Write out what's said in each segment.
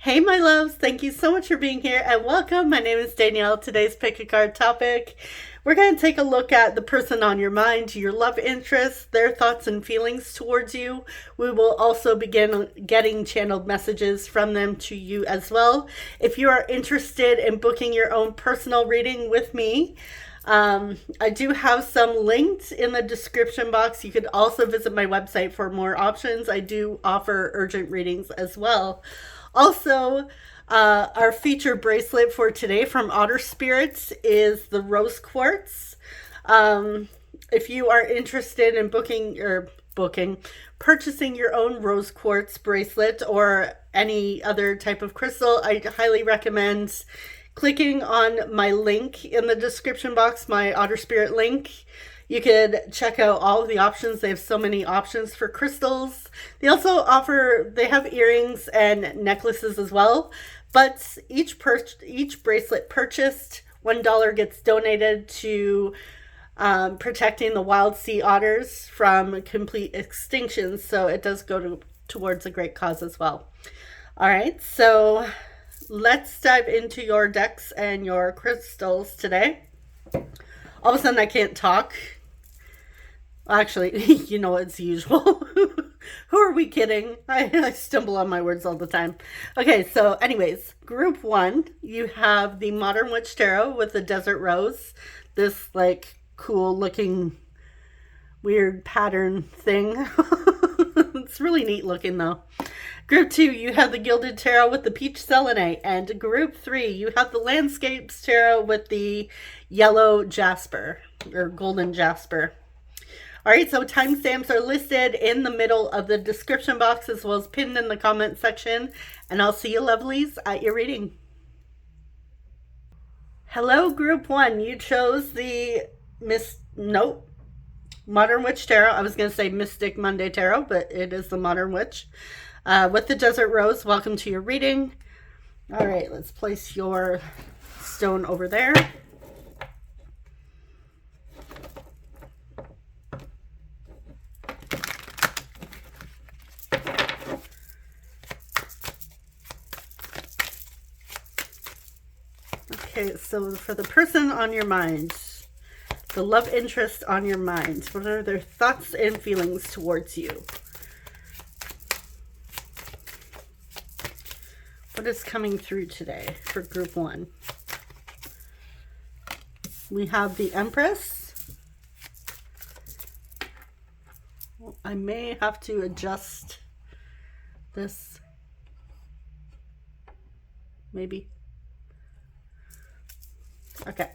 Hey, my loves, thank you so much for being here and welcome. My name is Danielle. Today's pick a card topic. We're going to take a look at the person on your mind, your love interests, their thoughts and feelings towards you. We will also begin getting channeled messages from them to you as well. If you are interested in booking your own personal reading with me, I do have some linked in the description box. You could also visit my website for more options. I do offer urgent readings as well. Also, our feature bracelet for today from Otter Spirits is the rose quartz. If you are interested in purchasing your own rose quartz bracelet or any other type of crystal, I highly recommend clicking on my link in the description box, my Otter Spirit link. You could check out all of the options. They have so many options for crystals. They also they have earrings and necklaces as well. But each bracelet purchased, $1 gets donated to protecting the wild sea otters from complete extinction. So it does go towards a great cause as well. All right, so let's dive into your decks and your crystals today. All of a sudden I can't talk. Actually, it's usual. Who are we kidding? I stumble on my words all the time. Okay, so anyways, group 1, you have the Modern Witch Tarot with the Desert Rose. This like cool looking weird pattern thing. It's really neat looking though. Group 2, you have the Gilded Tarot with the Peach Selenite. And Group 3, you have the Landscapes Tarot with the Yellow Jasper, or Golden Jasper. All right, so timestamps are listed in the middle of the description box as well as pinned in the comment section. And I'll see you lovelies at your reading. Hello, Group 1. You chose the Modern Witch Tarot. I was going to say Mystic Monday Tarot, but it is the Modern Witch. With the Desert Rose, welcome to your reading. All right, let's place your stone over there. Okay, so for the person on your mind, the love interest on your mind, what are their thoughts and feelings towards you? What is coming through today for Group 1? We have the Empress. Well, I may have to adjust this. Maybe. Okay.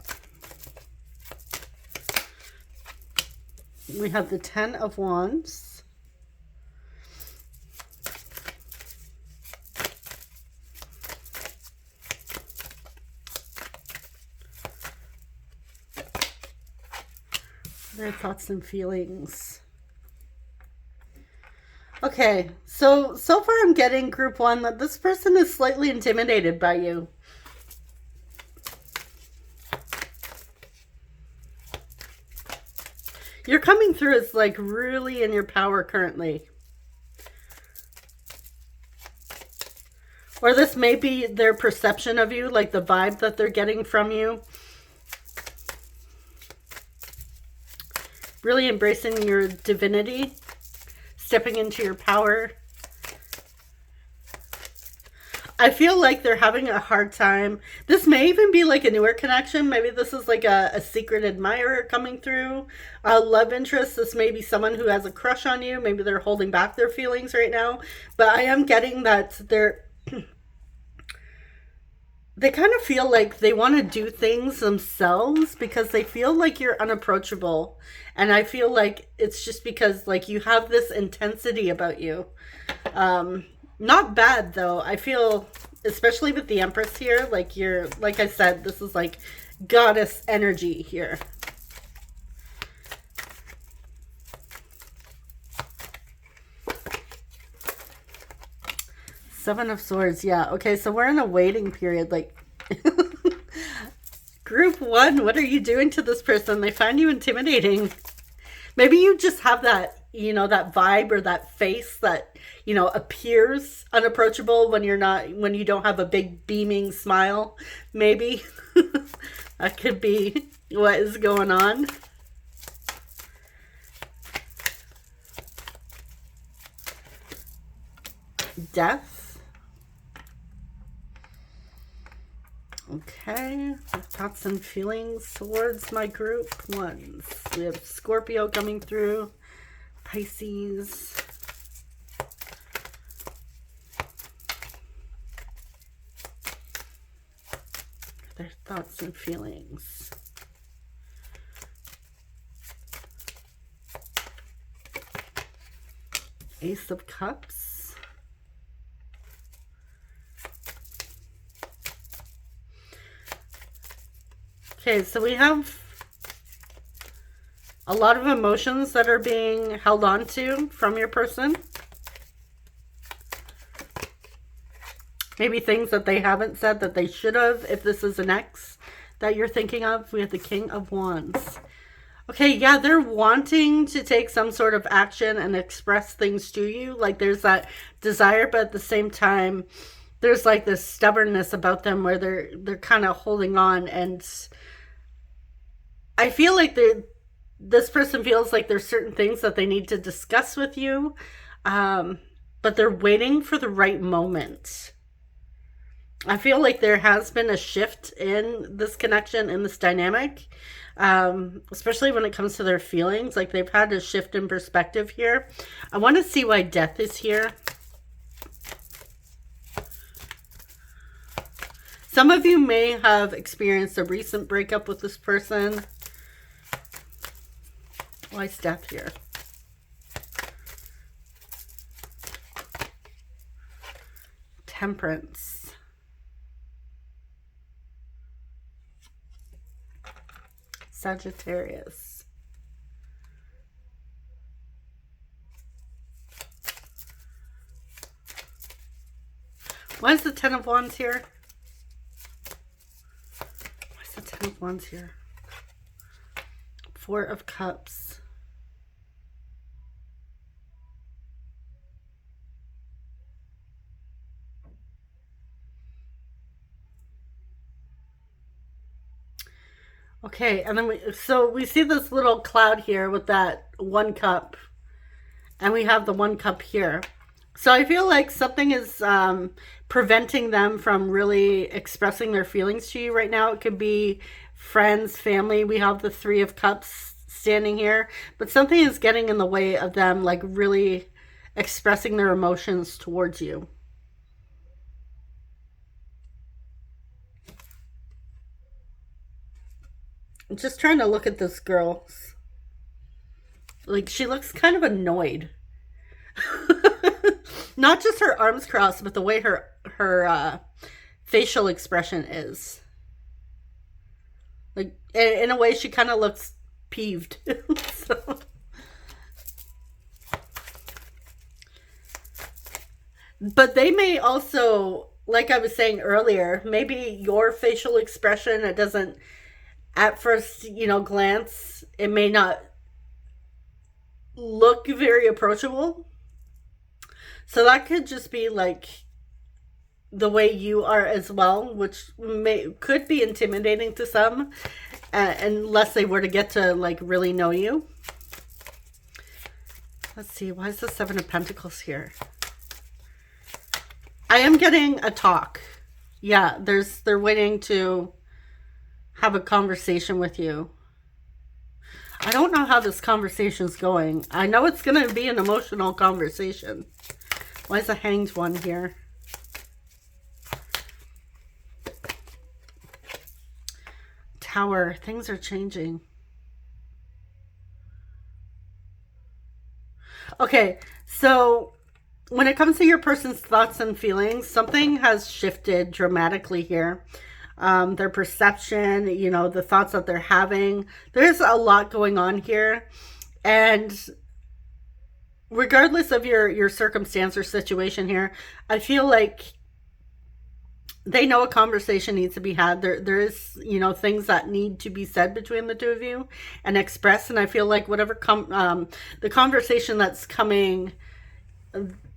We have the Ten of Wands. Their thoughts and feelings. Okay, so far I'm getting Group 1 that this person is slightly intimidated by you. You're coming through as like really in your power currently. Or this may be their perception of you, like the vibe that they're getting from you. Really embracing your divinity, stepping into your power. I feel like they're having a hard time. This may even be like a newer connection. Maybe this is like a secret admirer coming through. A love interest. This may be someone who has a crush on you. Maybe they're holding back their feelings right now. But I am getting that they kind of feel like they want to do things themselves because they feel like you're unapproachable. And I feel like it's just because like you have this intensity about you. Not bad though. I feel, especially with the Empress here, like like I said, this is like goddess energy here. Seven of Swords, yeah. Okay, so we're in a waiting period. Like, Group 1, what are you doing to this person? They find you intimidating. Maybe you just have that you know, that vibe or that face that, you know, appears unapproachable when when you don't have a big beaming smile, maybe. That could be what is going on. Death. Okay, thoughts and feelings towards my group ones. We have Scorpio coming through, Pisces. Their thoughts and feelings. Ace of Cups. Okay, so we have a lot of emotions that are being held on to from your person. Maybe things that they haven't said that they should have, if this is an ex that you're thinking of. We have the King of Wands. Okay, yeah, they're wanting to take some sort of action and express things to you. Like there's that desire, but at the same time, there's like this stubbornness about them where they're kind of holding on. And I feel like this person feels like there's certain things that they need to discuss with you, but they're waiting for the right moment. I feel like there has been a shift in this connection, in this dynamic, especially when it comes to their feelings. Like they've had a shift in perspective here. I want to see why death is here. Some of you may have experienced a recent breakup with this person. Why is death here? Temperance. Sagittarius. Why is the Ten of Wands here? Why is the Ten of Wands here? Four of Cups. Okay, and then we see this little cloud here with that one cup, and we have the one cup here. So I feel like something is preventing them from really expressing their feelings to you right now. It could be friends, family. We have the Three of Cups standing here, but something is getting in the way of them like really expressing their emotions towards you. I'm just trying to look at this girl. Like, she looks kind of annoyed. Not just her arms crossed, but the way her facial expression is. Like, in a way, she kind of looks peeved. So. But they may also, like I was saying earlier, maybe your facial expression, it doesn't, at first, you know, glance, it may not look very approachable. So that could just be like the way you are as well, which could be intimidating to some, unless they were to get to like really know you. Let's see, why is the Seven of Pentacles here? I am getting a talk. Yeah, they're waiting to have a conversation with you. I don't know how this conversation's going. I know it's going to be an emotional conversation. Why is the Hanged One here? Tower. Things are changing. Okay, so when it comes to your person's thoughts and feelings, something has shifted dramatically here. Their perception, you know, the thoughts that they're having. There's a lot going on here. And regardless of your circumstance or situation here, I feel like They know a conversation needs to be had. There is, you know, things that need to be said between the two of you and expressed. And I feel like whatever the conversation that's coming,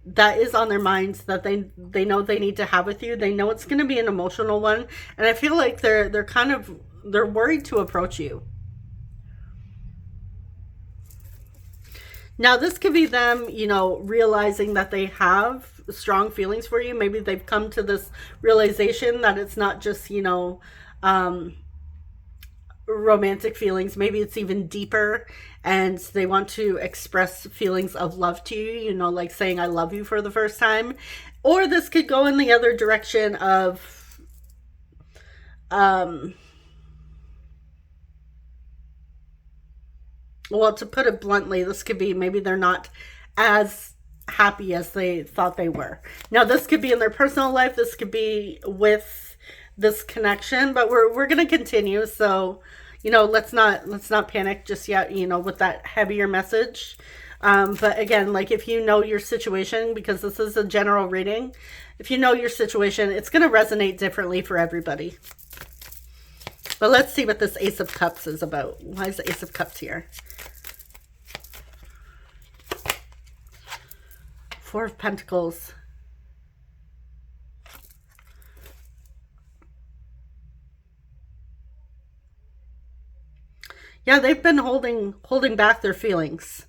that is on their minds, that they know they need to have with you. They know it's going to be an emotional one, and I feel like they're worried to approach you. Now, this could be them, you know, realizing that they have strong feelings for you. Maybe they've come to this realization that it's not just, you know, romantic feelings. Maybe it's even deeper, and they want to express feelings of love to you, you know, like saying I love you for the first time. Or this could go in the other direction of well, to put it bluntly, this could be maybe they're not as happy as they thought they were. Now, this could be in their personal life. This could be with this connection, but we're going to continue. So, you know, let's not panic just yet, you know, with that heavier message. But again, like if you know your situation, because this is a general reading, if you know your situation, it's going to resonate differently for everybody. But let's see what this Ace of Cups is about. Why is the Ace of Cups here? Four of Pentacles. Yeah, they've been holding back their feelings.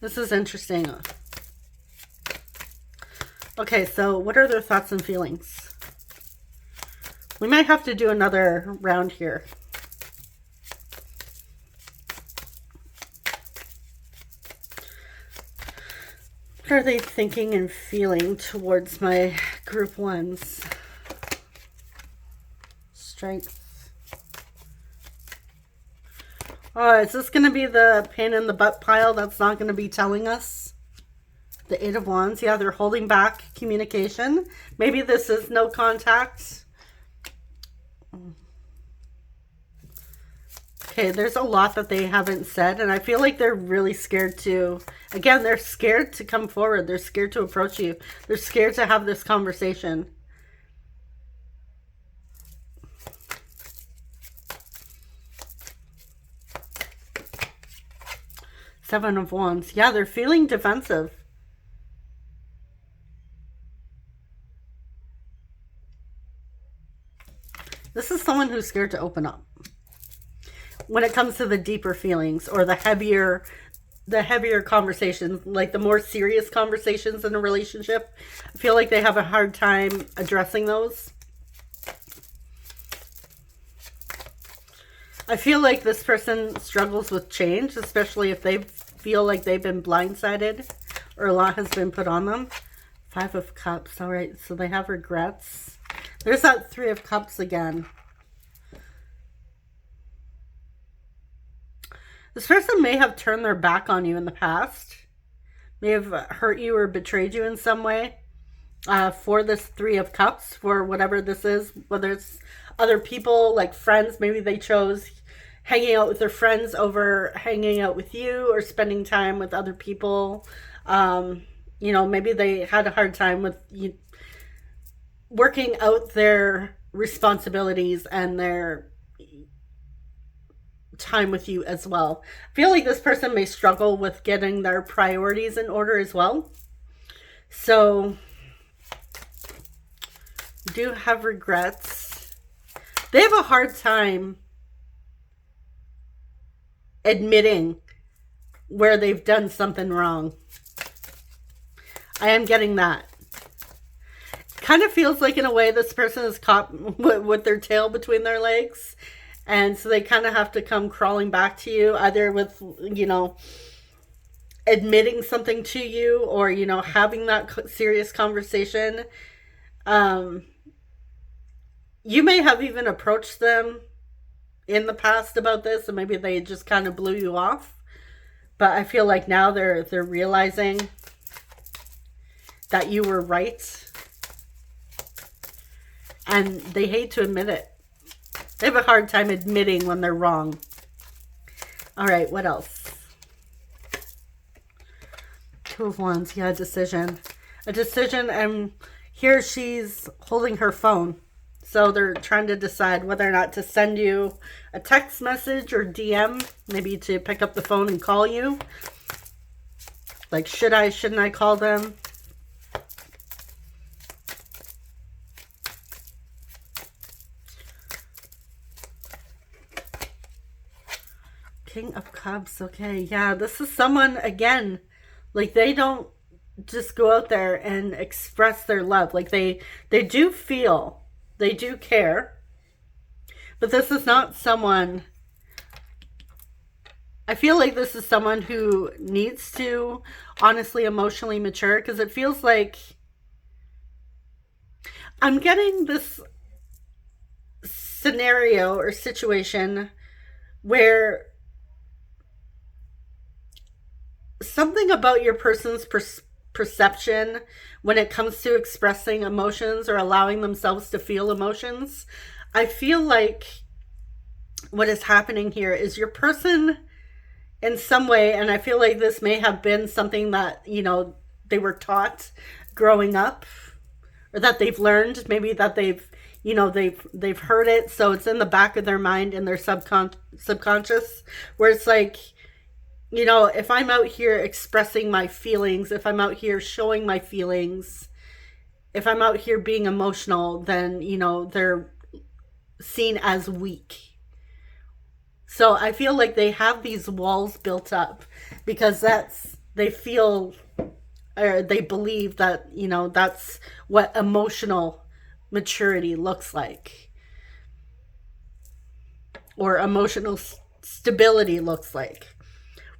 This is interesting. Okay, so what are their thoughts and feelings? We might have to do another round here. What are they thinking and feeling towards my group ones? Strength. Oh, is this going to be the pain in the butt pile that's not going to be telling us? The Eight of Wands. Yeah, they're holding back communication. Maybe this is no contact. Okay, there's a lot that they haven't said, and I feel like they're really scared to, again, they're scared to come forward. They're scared to approach you. They're scared to have this conversation. Seven of Wands. Yeah, they're feeling defensive. This is someone who's scared to open up when it comes to the deeper feelings or the heavier conversations, like the more serious conversations in a relationship. I feel like they have a hard time addressing those. I feel like this person struggles with change, especially if they feel like they've been blindsided or a lot has been put on them. Five of Cups. All right, so they have regrets. There's that Three of Cups again. This person may have turned their back on you in the past, may have hurt you or betrayed you in some way. For this Three of Cups, for whatever this is, whether it's other people, like friends, maybe they chose hanging out with their friends over hanging out with you or spending time with other people. You know, maybe they had a hard time with you working out their responsibilities and their time with you as well. I feel like this person may struggle with getting their priorities in order as well. So, do have regrets. They have a hard time admitting where they've done something wrong. I am getting that. Kind of feels like in a way this person is caught with their tail between their legs. And so they kind of have to come crawling back to you, either with, you know, admitting something to you or, you know, having that serious conversation. You may have even approached them in the past about this, and maybe they just kind of blew you off. But I feel like now they're realizing that you were right. And they hate to admit it. They have a hard time admitting when they're wrong. All right, what else? Two of Wands. Yeah, decision. A decision and Here she's holding her phone. So they're trying to decide whether or not to send you a text message or DM, maybe to pick up the phone and call you. Like, shouldn't I call them? King of Cups. Okay, yeah, this is someone, again, like they don't just go out there and express their love. Like they do feel, they do care, but this is not someone, I feel like this is someone who needs to honestly emotionally mature, because it feels like I'm getting this scenario or situation where something about your person's perception when it comes to expressing emotions or allowing themselves to feel emotions. I feel like what is happening here is your person in some way, and I feel like this may have been something that, you know, they were taught growing up, or that they've learned, maybe that they've, you know, they've heard it, so it's in the back of their mind, in their subconscious, where it's like, you know, if I'm out here expressing my feelings, if I'm out here showing my feelings, if I'm out here being emotional, then, you know, they're seen as weak. So I feel like they have these walls built up because they feel, or they believe that, you know, that's what emotional maturity looks like, or emotional stability looks like.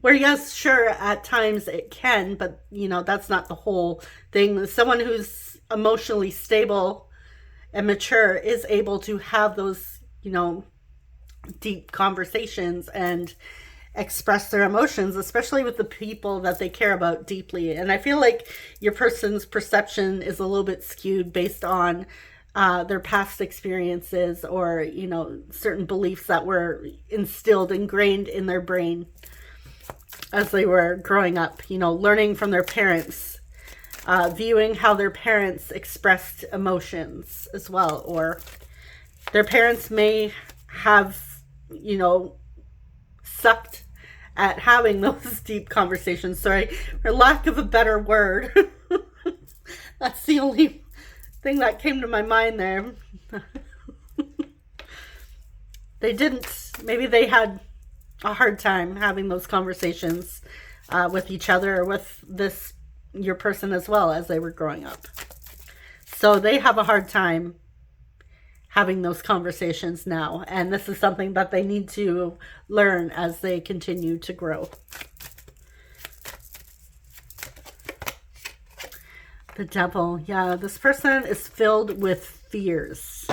Where, yes, sure, at times it can, but, you know, that's not the whole thing. Someone who's emotionally stable and mature is able to have those, you know, deep conversations and express their emotions, especially with the people that they care about deeply. And I feel like your person's perception is a little bit skewed based on their past experiences, or, you know, certain beliefs that were ingrained in their brain as they were growing up, you know, learning from their parents, viewing how their parents expressed emotions as well. Or their parents may have, you know, sucked at having those deep conversations. Sorry, for lack of a better word. That's the only thing that came to my mind there. Maybe they had a hard time having those conversations with each other, or with your person as well, as they were growing up. So they have a hard time having those conversations now, and this is something that they need to learn as they continue to grow. The Devil. Yeah, this person is filled with fears.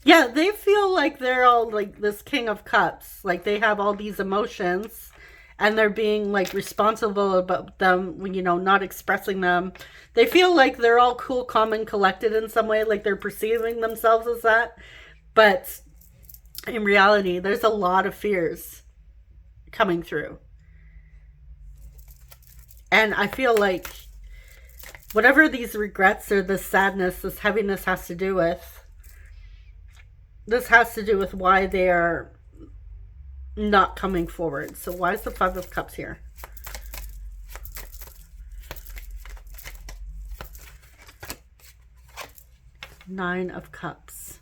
Yeah, they feel like they're all like this King of Cups. Like they have all these emotions and they're being like responsible about them, you know, not expressing them. They feel like they're all cool, calm, and collected in some way, like they're perceiving themselves as that. But in reality, there's a lot of fears coming through. And I feel like whatever these regrets or this sadness, this heaviness has to do with, this has to do with why they are not coming forward. So why is the Five of Cups here? Nine of Cups.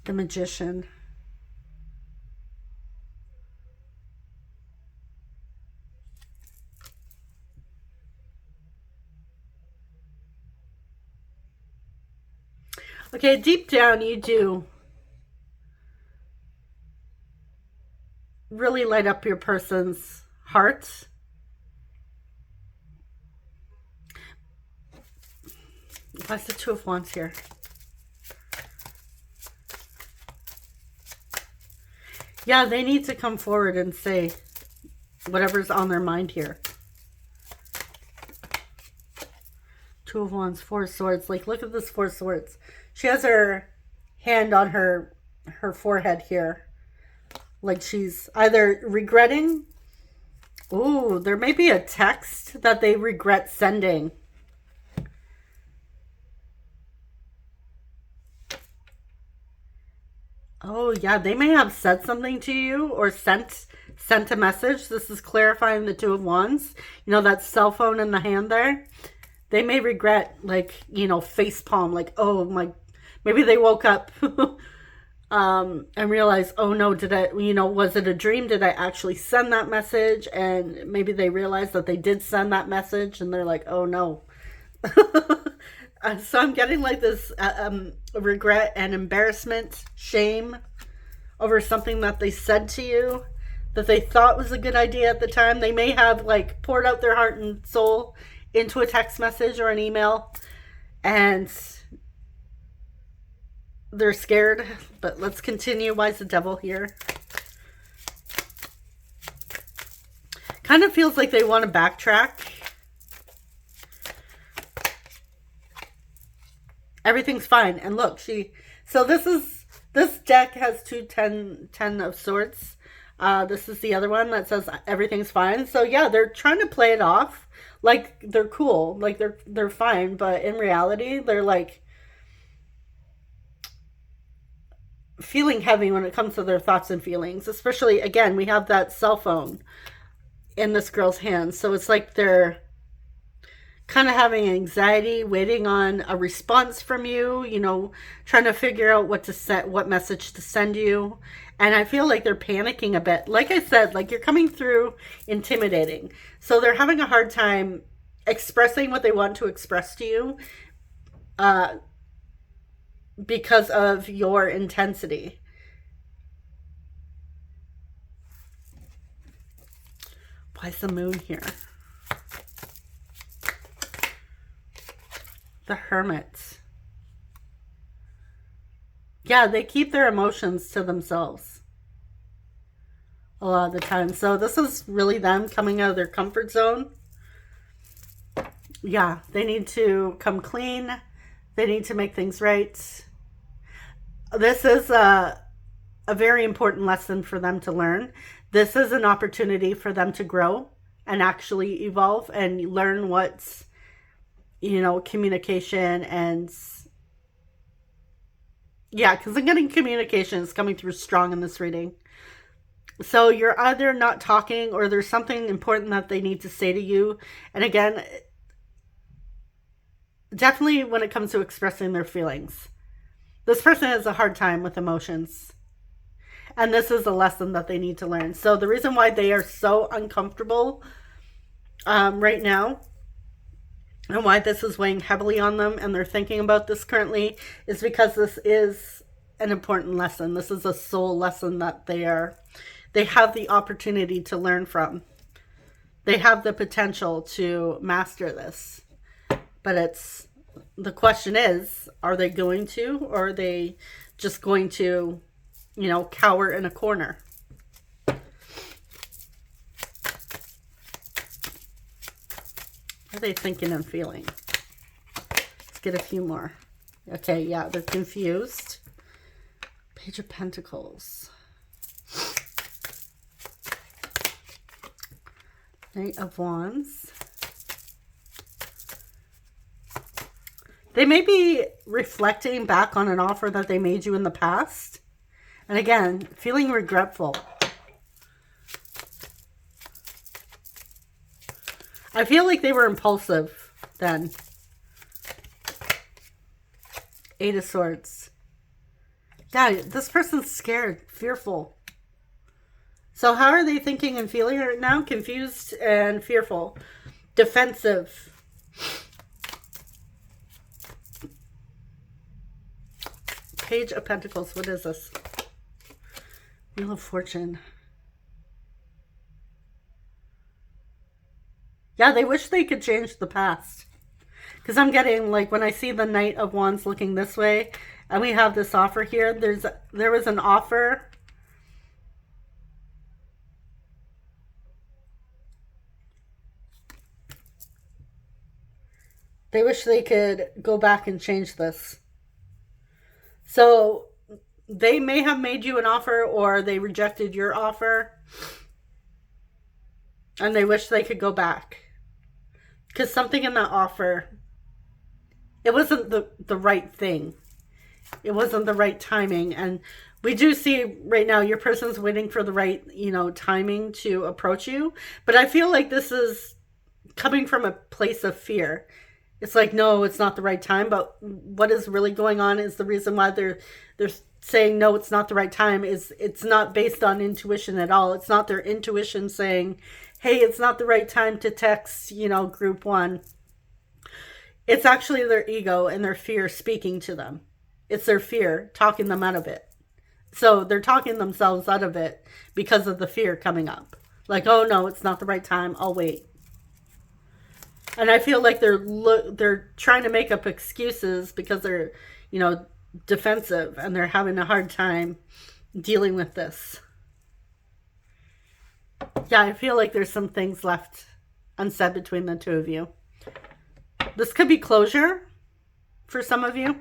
The Magician. Okay, deep down you do really light up your person's heart. Why's the Two of Wands here? Yeah, they need to come forward and say whatever's on their mind here. Two of Wands, Four of Swords. Like, look at this Four of Swords. She has her hand on her forehead here. Like she's either regretting. Ooh, there may be a text that they regret sending. Oh, yeah, they may have said something to you or sent a message. This is clarifying the Two of Wands. You know, that cell phone in the hand there. They may regret, like, you know, face palm, like, oh my, maybe they woke up and realized, oh no, did I, you know, was it a dream? Did I actually send that message? And maybe they realized that they did send that message and they're like, oh no. So I'm getting like this regret and embarrassment, shame over something that they said to you that they thought was a good idea at the time. They may have like poured out their heart and soul into a text message or an email and they're scared. But let's continue. Why is the Devil here? Kind of feels like they want to backtrack. Everything's fine. And look, so this deck has two 10 of Swords. This is the other one that says everything's fine. So yeah, they're trying to play it off like they're cool, like they're fine, but in reality, they're like feeling heavy when it comes to their thoughts and feelings. Especially, again, we have that cell phone in this girl's hands. So it's like they're kind of having anxiety, waiting on a response from you, you know, trying to figure out what message to send you. And I feel like they're panicking a bit. Like I said, like you're coming through intimidating. So they're having a hard time expressing what they want to express to you because of your intensity. Why is the Moon here? The Hermit. Yeah, they keep their emotions to themselves a lot of the time. So this is really them coming out of their comfort zone. Yeah, they need to come clean. They need to make things right. This is a very important lesson for them to learn. This is an opportunity for them to grow and actually evolve and learn what's, you know, communication and yeah, because I'm getting communication is coming through strong in this reading. So you're either not talking or there's something important that they need to say to you. And again, definitely when it comes to expressing their feelings, this person has a hard time with emotions. And this is a lesson that they need to learn. So the reason why they are so uncomfortable right now and why this is weighing heavily on them and they're thinking about this currently is because this is an important lesson. This is a soul lesson that they have the opportunity to learn from. They have the potential to master this. But the question is, are they going to, or are they just going to, you know, cower in a corner? What are they thinking and feeling? Let's get a few more. Okay, yeah, they're confused. Page of Pentacles. Knight of Wands. They may be reflecting back on an offer that they made you in the past. And again, feeling regretful. I feel like they were impulsive then. Eight of Swords. Yeah, this person's scared, fearful. So how are they thinking and feeling right now? Confused and fearful. Defensive. Page of Pentacles. What is this? Wheel of Fortune. Yeah, they wish they could change the past. Because I'm getting, like, when I see the Knight of Wands looking this way, and we have this offer here, there was an offer. They wish they could go back and change this. So they may have made you an offer, or they rejected your offer, and they wish they could go back. Because something in that offer, it wasn't the right thing. It wasn't the right timing. And we do see right now your person's waiting for the right, timing to approach you. But I feel like this is coming from a place of fear. It's like, no, it's not the right time. But what is really going on is the reason why they're saying, no, it's not the right time, is it's not based on intuition at all. It's not their intuition saying, hey, it's not the right time to text, group one. It's actually their ego and their fear speaking to them. It's their fear talking them out of it. So they're talking themselves out of it because of the fear coming up. Like, oh no, it's not the right time. I'll wait. And I feel like they're trying to make up excuses because they're, defensive, and they're having a hard time dealing with this. Yeah, I feel like there's some things left unsaid between the two of you. This could be closure for some of you.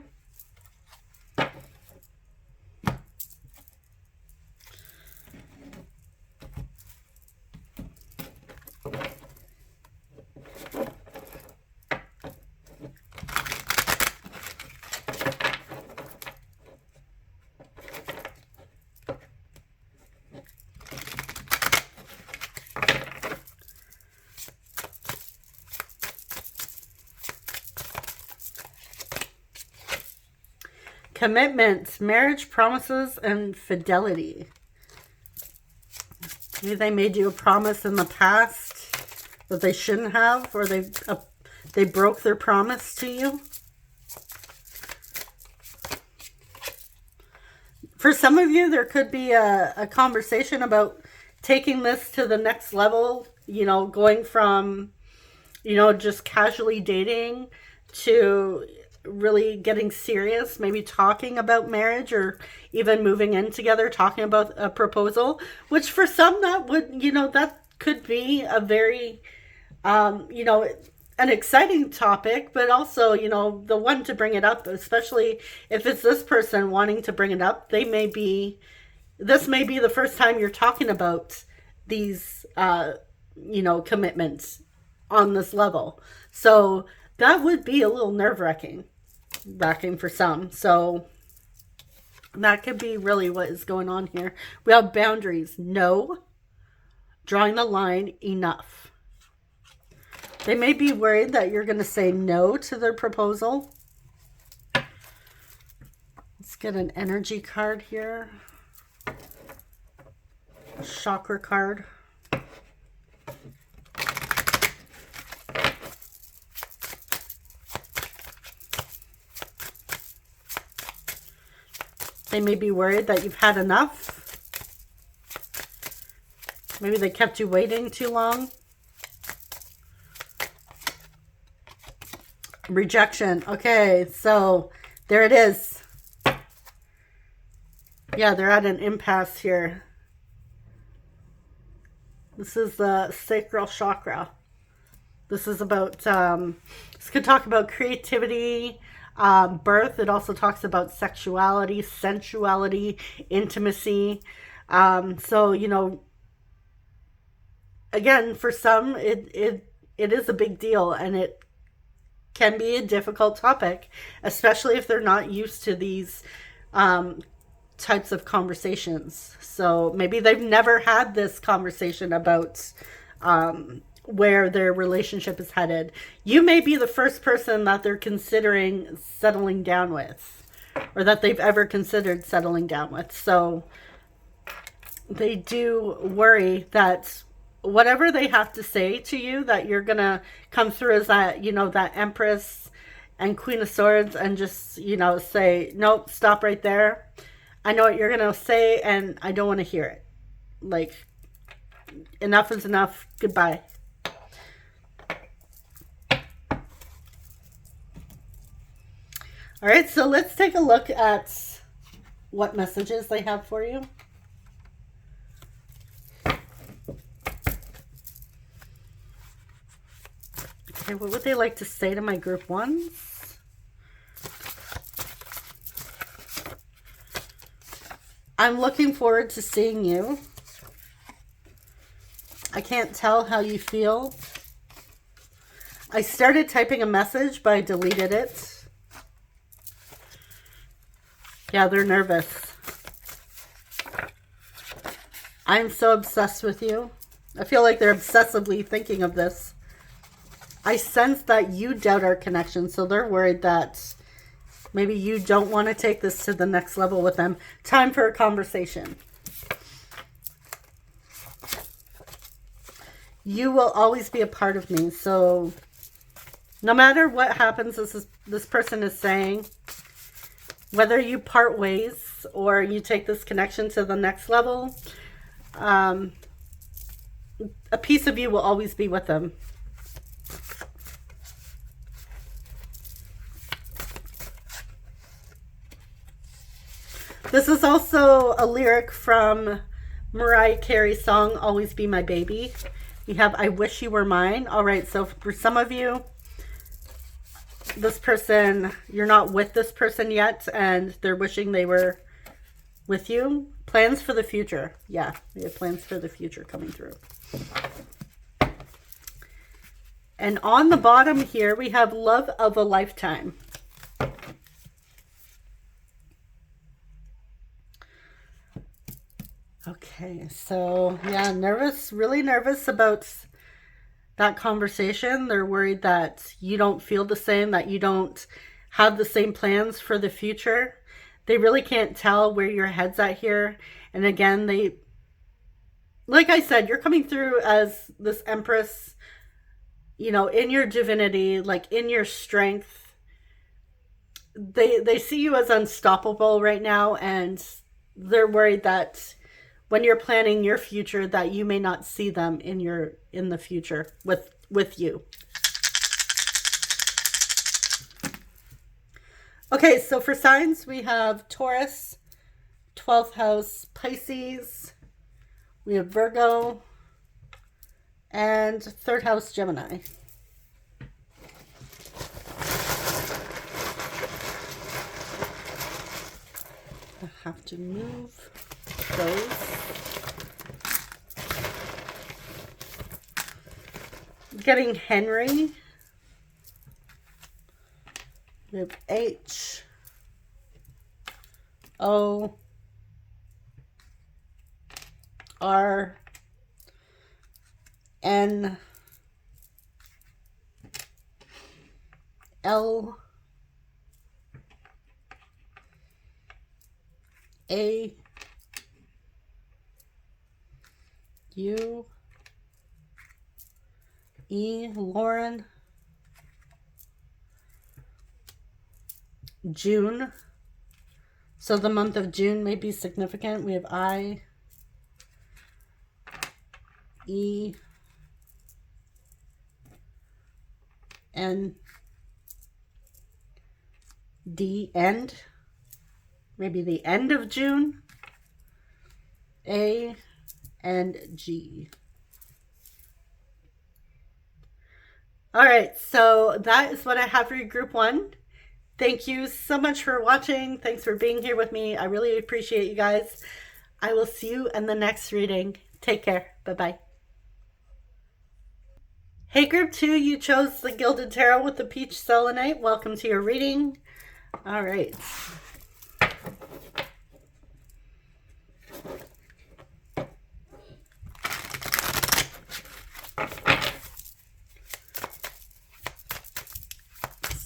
Commitments, marriage promises, and fidelity. Maybe they made you a promise in the past that they shouldn't have, or they broke their promise to you. For some of you, there could be a conversation about taking this to the next level, going from, just casually dating to really getting serious, maybe talking about marriage, or even moving in together, talking about a proposal, which for some that would, that could be a very, an exciting topic, but also, the one to bring it up, especially if it's this person wanting to bring it up, this may be the first time you're talking about these, commitments on this level. So that would be a little nerve-wracking for some. So that could be really what is going on here. We have boundaries. No. Drawing the line. Enough. They may be worried that you're going to say no to their proposal. Let's get an energy card here. A chakra card. They may be worried that you've had enough. Maybe they kept you waiting too long. Rejection. Okay, so there it is. Yeah, they're at an impasse here. This is the sacral chakra. This is about, this could talk about creativity, birth. It also talks about sexuality, sensuality, intimacy. So, again, for some, it is a big deal, and it can be a difficult topic, especially if they're not used to these types of conversations. So maybe they've never had this conversation about where their relationship is headed. You may be the first person that they're considering settling down with, or that they've ever considered settling down with. So they do worry that whatever they have to say to you, that you're going to come through as that, that Empress and Queen of Swords, and just, say, nope, stop right there. I know what you're going to say, and I don't want to hear it. Like, enough is enough. Goodbye. All right, so let's take a look at what messages they have for you. Okay, what would they like to say to my group ones? I'm looking forward to seeing you. I can't tell how you feel. I started typing a message, but I deleted it. Yeah, they're nervous. I'm so obsessed with you. I feel like they're obsessively thinking of this. I sense that you doubt our connection, so they're worried that maybe you don't want to take this to the next level with them. Time for a conversation. You will always be a part of me, so no matter what happens, this person is saying, whether you part ways or you take this connection to the next level, a piece of you will always be with them. This is also a lyric from Mariah Carey's song, Always Be My Baby. You have I Wish You Were Mine. All right, so for some of you, this person, you're not with this person yet, and they're wishing they were with you. Plans for the future. Yeah, we have plans for the future coming through. And on the bottom here, we have love of a lifetime. Okay, so yeah, nervous, really nervous about that conversation. They're worried that you don't feel the same, that you don't have the same plans for the future. They really can't tell where your head's at here. And again, like I said, you're coming through as this Empress, you know, in your divinity, like in your strength. They see you as unstoppable right now, and they're worried that when you're planning your future, that you may not see them in the future with you. Okay, so for signs, we have Taurus, 12th house, Pisces, we have Virgo, and 3rd house, Gemini. I have to move those. Getting Henry. We have H, O, R, N, L, A, U, E, Lauren, June. So the month of June may be significant. We have I, E, N, D, end. Maybe the end of June. A and G. All right, so that is what I have for you, group one. Thank you so much for watching. Thanks for being here with me. I really appreciate you guys. I will see you in the next reading. Take care. Bye-bye. Hey, group two, you chose the Gilded Tarot with the Peach Selenite. Welcome to your reading. All right.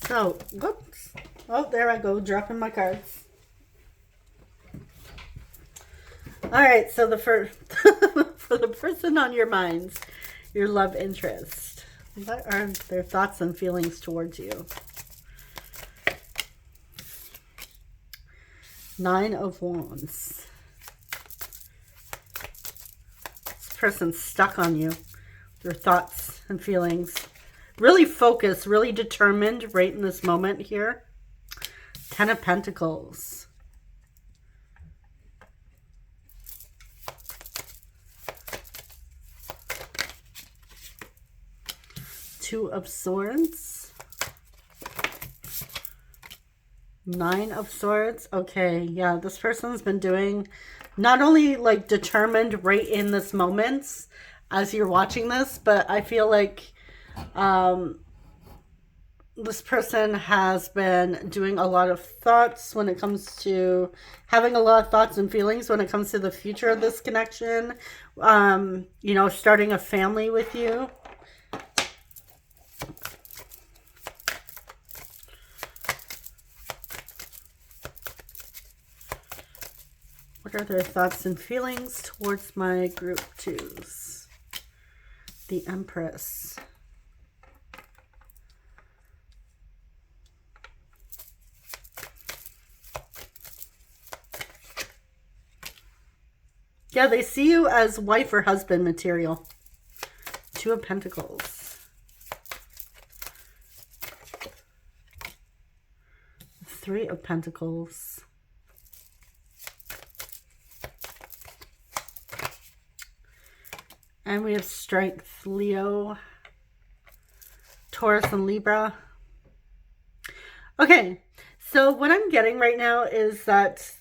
So, whoops. Oh, there I go, dropping my cards. All right, so for the person on your minds, your love interest, what are their thoughts and feelings towards you? 9 of Wands. This person's stuck on you. Their thoughts and feelings. Really focused, really determined right in this moment here. 10 of Pentacles. Two of Swords. Nine of Swords. Okay, yeah, this person's been doing not only like determined right in this moment as you're watching this, but I feel like this person has been doing a lot of thoughts when it comes to having a lot of thoughts and feelings when it comes to the future of this connection. You know, starting a family with you. What are their thoughts and feelings towards my group twos? The Empress. Yeah, they see you as wife or husband material. Two of Pentacles. Three of Pentacles. And we have Strength, Leo, Taurus, and Libra. Okay, so what I'm getting right now is that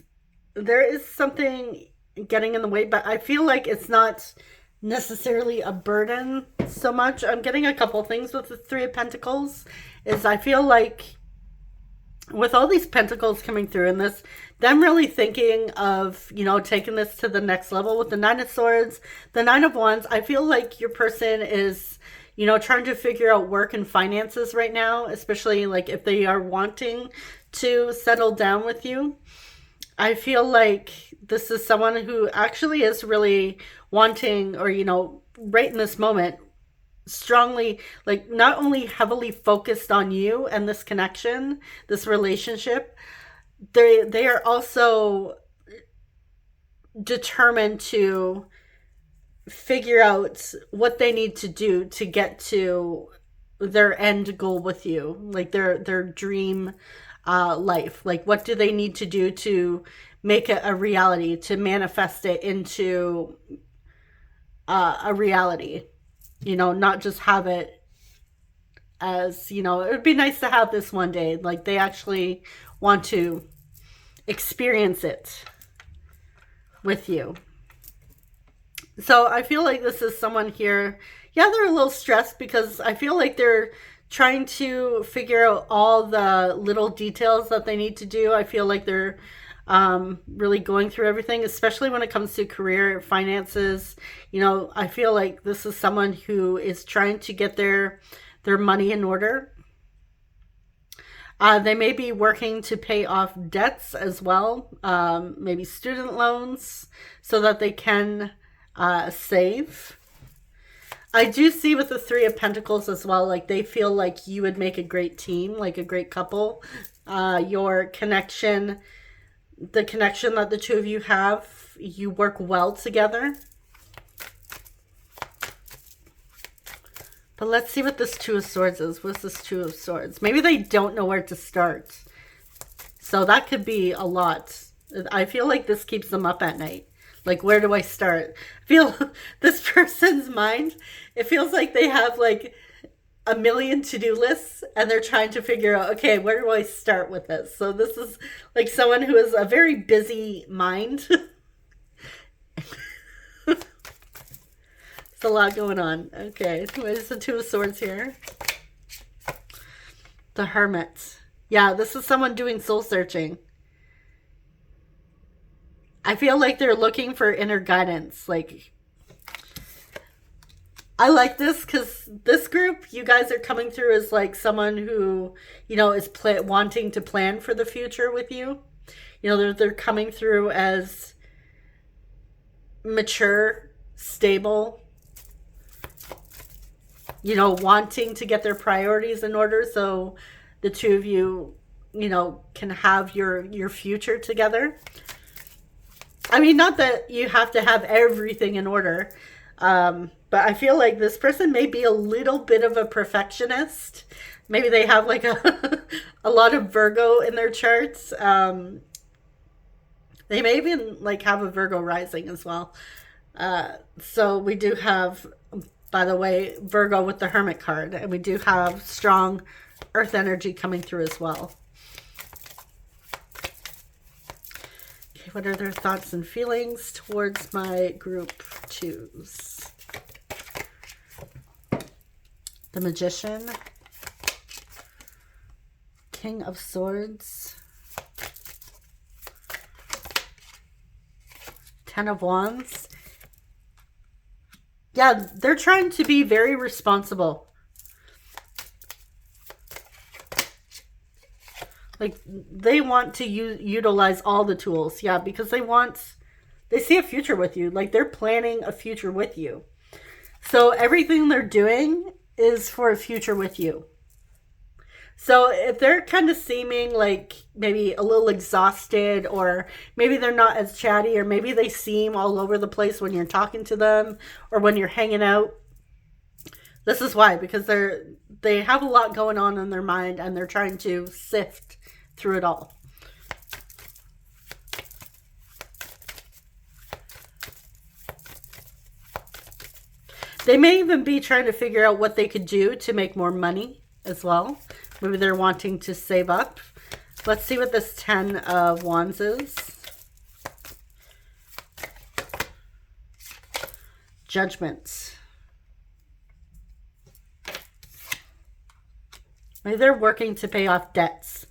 there is something getting in the way, but I feel like it's not necessarily a burden so much. I'm getting a couple things with the Three of Pentacles. Is I feel like with all these pentacles coming through in this, them really thinking of, you know, taking this to the next level with the Nine of Swords, the Nine of Wands. I feel like your person is, you know, trying to figure out work and finances right now, especially like if they are wanting to settle down with you. I feel like this is someone who actually is really wanting, or, you know, right in this moment, strongly, like, not only heavily focused on you and this connection, this relationship, they are also determined to figure out what they need to do to get to their end goal with you, like their dream life. Like, what do they need to do to make it a reality, to manifest it into a reality? You know, not just have it as, you know, it would be nice to have this one day. Like, they actually want to experience it with you. So I feel like this is someone here, yeah, they're a little stressed because I feel like they're trying to figure out all the little details that they need to do. I feel like they're really going through everything, especially when it comes to career, finances. You know, I feel like this is someone who is trying to get their money in order. They may be working to pay off debts as well, maybe student loans, so that they can save. I do see with the Three of Pentacles as well, like they feel like you would make a great team, like a great couple. Your connection, the connection that the two of you have, you work well together. But let's see what this Two of Swords is. What's this Two of Swords? Maybe they don't know where to start. So that could be a lot. I feel like this keeps them up at night. Like, where do I start? I feel this person's mind, it feels like they have like a million to-do lists and they're trying to figure out, okay, where do I start with this? So this is like someone who is a very busy mind. There's a lot going on. Okay, what is the Two of Swords here? The Hermit. Yeah, this is someone doing soul searching. I feel like they're looking for inner guidance. Like, I like this because this group, you guys are coming through as like someone who, you know, is wanting to plan for the future with you. You know, they're coming through as mature, stable, you know, wanting to get their priorities in order so the two of you, you know, can have your future together. I mean, not that you have to have everything in order, but I feel like this person may be a little bit of a perfectionist. Maybe they have like a lot of Virgo in their charts. They may even like have a Virgo rising as well. So we do have by the way, Virgo with the Hermit card. And we do have strong earth energy coming through as well. Okay, what are their thoughts and feelings towards my group twos? The Magician, King of Swords, Ten of Wands. Yeah, they're trying to be very responsible. Like, they want to utilize all the tools. Yeah, because they see a future with you. Like, they're planning a future with you. So everything they're doing is for a future with you. So if they're kind of seeming like maybe a little exhausted, or maybe they're not as chatty, or maybe they seem all over the place when you're talking to them or when you're hanging out, this is why, because they have a lot going on in their mind and they're trying to sift through it all. They may even be trying to figure out what they could do to make more money as well. Maybe they're wanting to save up. Let's see what this 10 of Wands is. Judgment. Maybe they're working to pay off debts.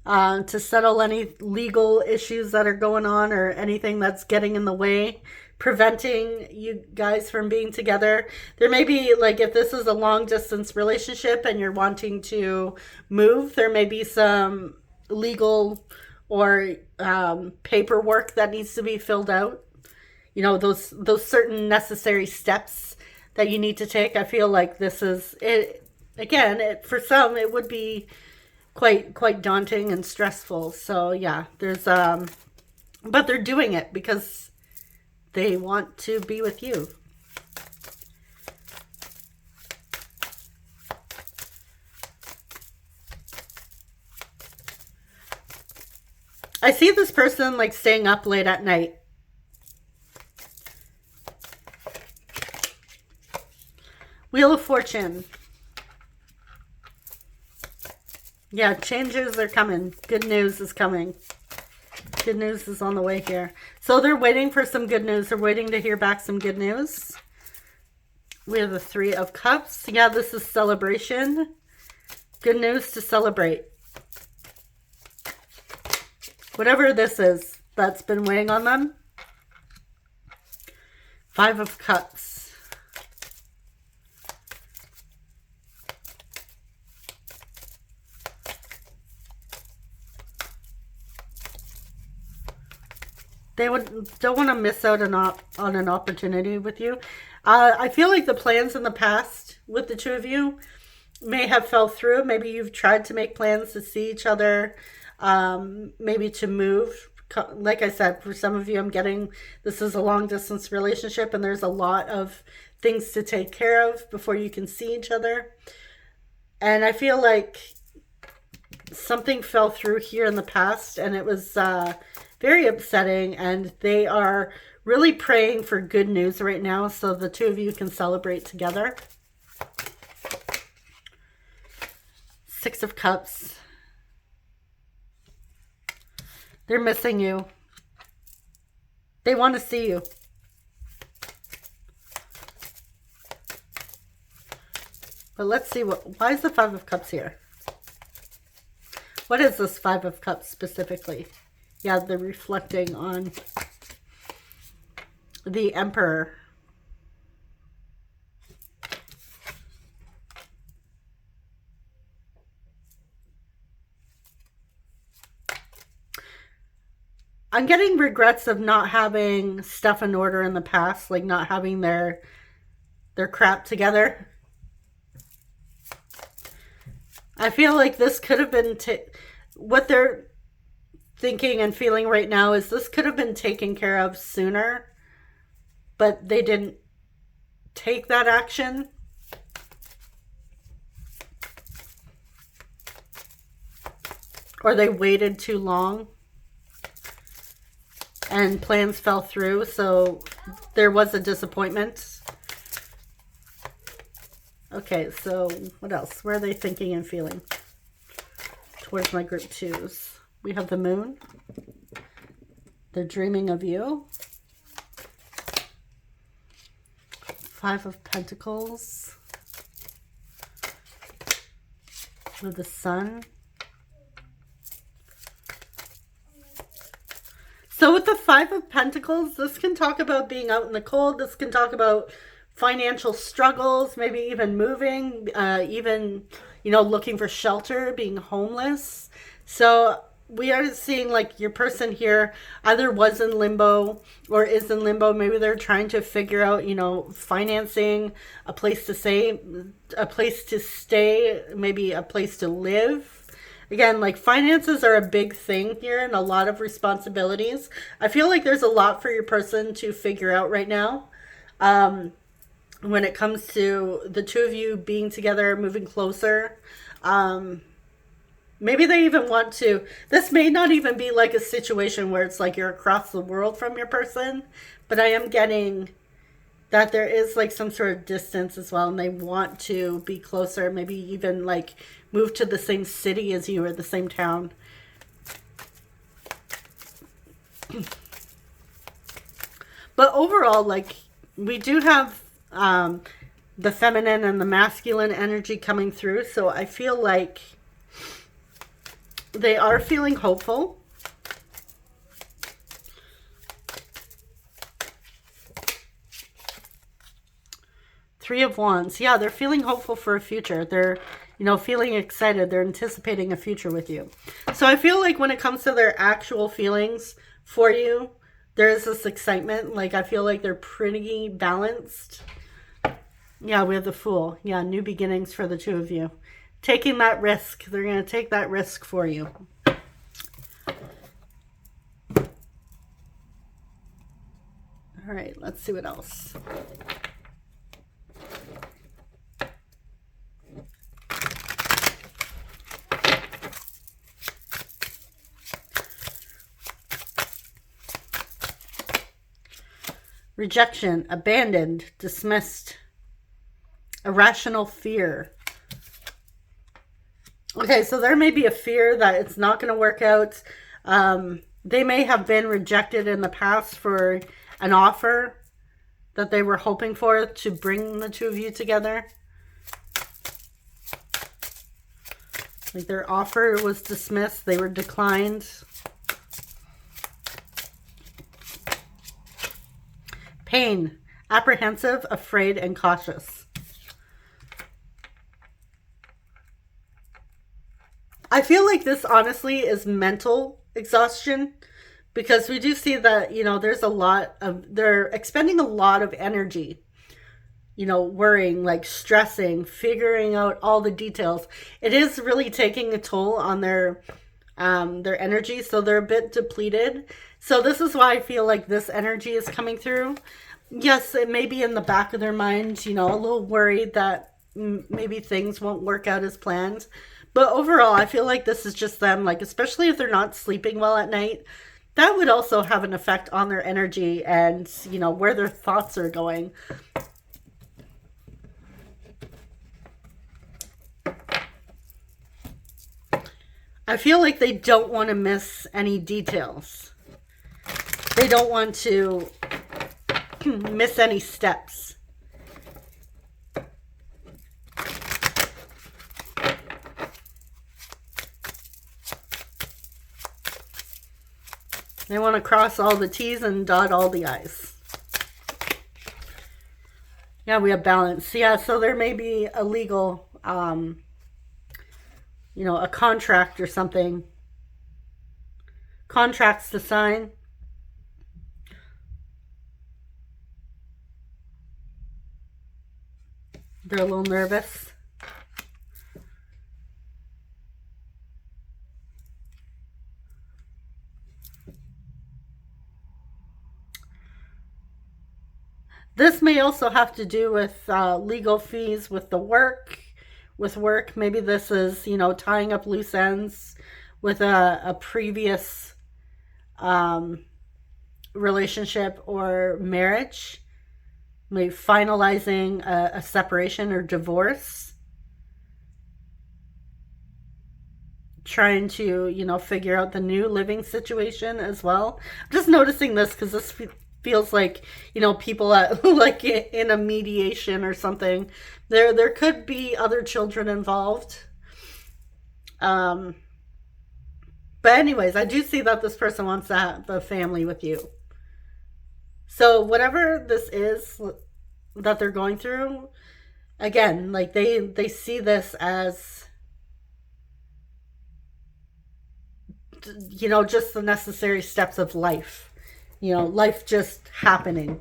To settle any legal issues that are going on, or anything that's getting in the way, preventing you guys from being together. There may be, like, if this is a long distance relationship and you're wanting to move, there may be some legal or paperwork that needs to be filled out. You know, those certain necessary steps that you need to take. I feel like this is it. Again, for some, it would be quite daunting and stressful. So yeah, there's but they're doing it because they want to be with you. I see this person like staying up late at night. Wheel of Fortune. Yeah, changes are coming. Good news is coming. Good news is on the way here. So they're waiting for some good news. They're waiting to hear back some good news. We have the 3 of Cups. Yeah, this is celebration. Good news to celebrate. Whatever this is that's been weighing on them. 5 of Cups. They don't want to miss out on an opportunity with you. I feel like the plans in the past with the 2 of you may have fell through. Maybe you've tried to make plans to see each other, maybe to move. Like I said, for some of you, I'm getting this is a long distance relationship and there's a lot of things to take care of before you can see each other. And I feel like something fell through here in the past, and it was very upsetting, and they are really praying for good news right now so the 2 of you can celebrate together. 6 of Cups. They're missing you. They want to see you. But let's see, why is the 5 of Cups here? What is this 5 of Cups specifically? Yeah, they're reflecting on the Emperor. I'm getting regrets of not having stuff in order in the past, like not having their crap together. I feel like this could have been what they're thinking and feeling right now is this could have been taken care of sooner, but they didn't take that action. Or they waited too long. and plans fell through. So there was a disappointment. Okay, so what else? Where are they thinking and feeling towards my group twos? We have the moon. They're dreaming of you. Five of Pentacles. With the sun. So with the Five of Pentacles, this can talk about being out in the cold. This can talk about financial struggles, maybe even moving, even, you know, looking for shelter, being homeless. So we are seeing like your person here either was in limbo or is in limbo. Maybe they're trying to figure out, you know, financing, a place to stay, maybe a place to live. Again, like finances are a big thing here and a lot of responsibilities. I feel like there's a lot for your person to figure out right now. When it comes to the two of you being together, moving closer. Maybe they even want to, this may not even be like a situation where it's like you're across the world from your person, but I am getting that there is like some sort of distance as well, and they want to be closer, maybe even like move to the same city as you or the same town. But overall, like we do have the feminine and the masculine energy coming through, so I feel like they are feeling hopeful. Three of Wands. Yeah, they're feeling hopeful for a future. They're, you know, feeling excited. They're anticipating a future with you. So I feel like when it comes to their actual feelings for you, there is this excitement. Like I feel like they're pretty balanced. Yeah, we have the Fool. Yeah, new beginnings for the two of you. Taking that risk. They're going to take that risk for you. All right, let's see what else. Rejection, abandoned, dismissed, irrational fear. Okay, so there may be a fear that it's not going to work out. They may have been rejected in the past for an offer that they were hoping for to bring the two of you together. Like their offer was dismissed. They were declined. Pain, apprehensive, afraid, and cautious. I feel like this honestly is mental exhaustion, because we do see that, you know, there's a lot of, they're expending a lot of energy, you know, worrying, like stressing, figuring out all the details. It is really taking a toll on their energy, so they're a bit depleted. So this is why I feel like this energy is coming through. Yes, it may be in the back of their mind, you know, a little worried that maybe things won't work out as planned. But overall, I feel like this is just them, like, especially if they're not sleeping well at night, that would also have an effect on their energy and, you know, where their thoughts are going. I feel like they don't want to miss any details. They don't want to miss any steps. They want to cross all the T's and dot all the I's. Yeah, we have balance. Yeah, so there may be a legal, you know, a contract or something. Contracts to sign. They're a little nervous. This may also have to do with legal fees with the work. With work, maybe this is, you know, tying up loose ends with a previous relationship or marriage, maybe finalizing a separation or divorce, trying to, figure out the new living situation as well. I'm just noticing this because this feels like, people at, like in a mediation or something. There could be other children involved. But anyways, I do see that this person wants to have a family with you. So whatever this is that they're going through, again, like they see this as, just the necessary steps of life. Life just happening.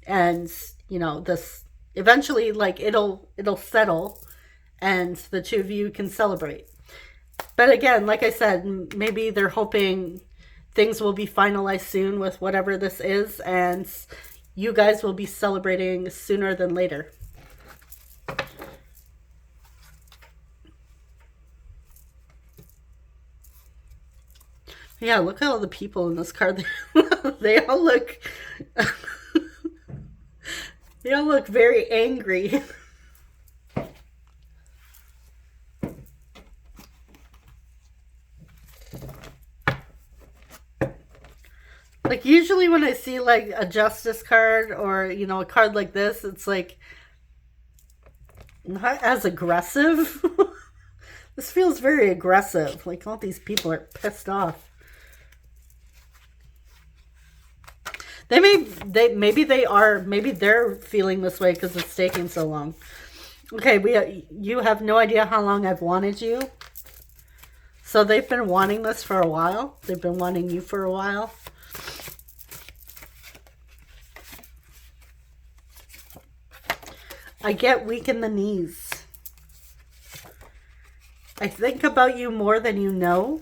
And, this eventually, like, it'll settle and the two of you can celebrate. But again, like I said, maybe they're hoping things will be finalized soon with whatever this is, and you guys will be celebrating sooner than later. Yeah, look at all the people in this card. They all look they all look very angry. Like, usually when I see like a justice card or, a card like this, it's like not as aggressive. This feels very aggressive. Like, all these people are pissed off. Maybe they're feeling this way because it's taking so long. Okay, you have no idea how long I've wanted you. So they've been wanting this for a while. They've been wanting you for a while. I get weak in the knees. I think about you more than you know.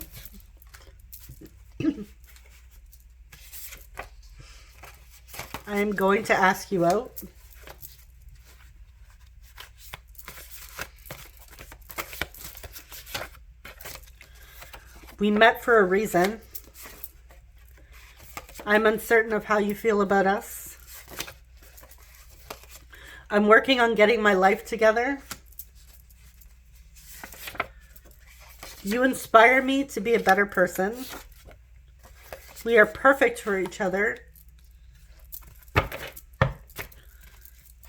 I am going to ask you out. We met for a reason. I'm uncertain of how you feel about us. I'm working on getting my life together. You inspire me to be a better person. We are perfect for each other.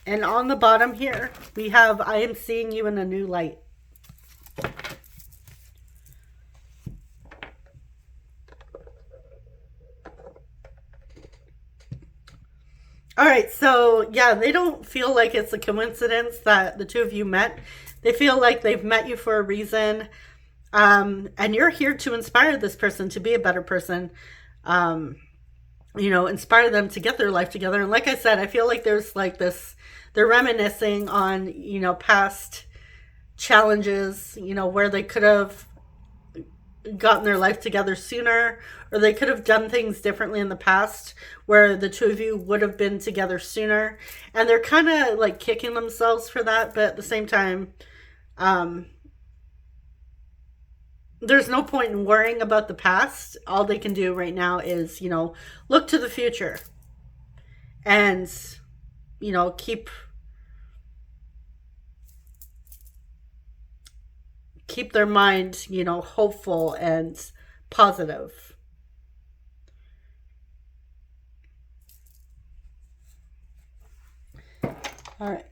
And on the bottom here, we have, I am seeing you in a new light. All right, so yeah, they don't feel like it's a coincidence that the two of you met. They feel like they've met you for a reason. And you're here to inspire this person to be a better person. Inspire them to get their life together. And like I said, I feel like there's like this, they're reminiscing on, past challenges, where they could have gotten their life together sooner, or they could have done things differently in the past where the two of you would have been together sooner. And they're kind of like kicking themselves for that. But at the same time, there's no point in worrying about the past. All they can do right now is, look to the future and, keep their mind, hopeful and positive. All right.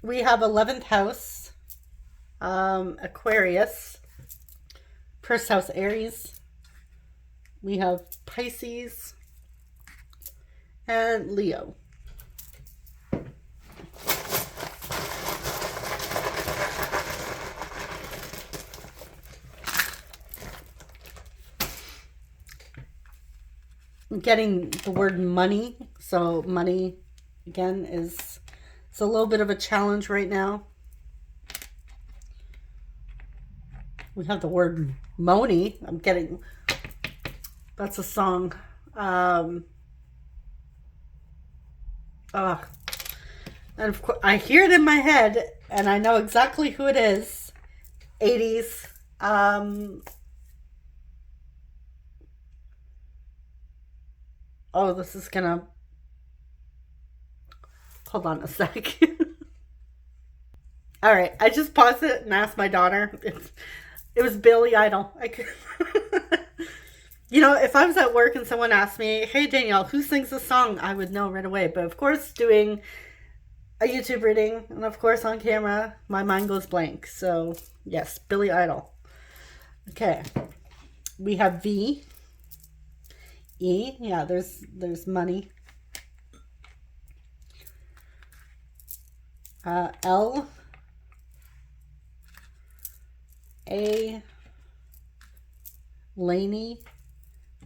We have 11th house, Aquarius, first house Aries. We have Pisces and Leo. I'm getting the word money. So money, again, it's a little bit of a challenge right now. We have the word Moni. I'm getting, that's a song. And of course, I hear it in my head, and I know exactly who it is. 80s. Oh, this is gonna... Hold on a sec. All right, I just paused it and asked my daughter. It was Billy Idol. I could... You know, if I was at work and someone asked me, hey, Danielle, who sings this song? I would know right away. But of course, doing a YouTube reading and of course on camera, my mind goes blank. So, yes, Billy Idol. Okay. We have V. E. Yeah, there's money. L. A. Laney.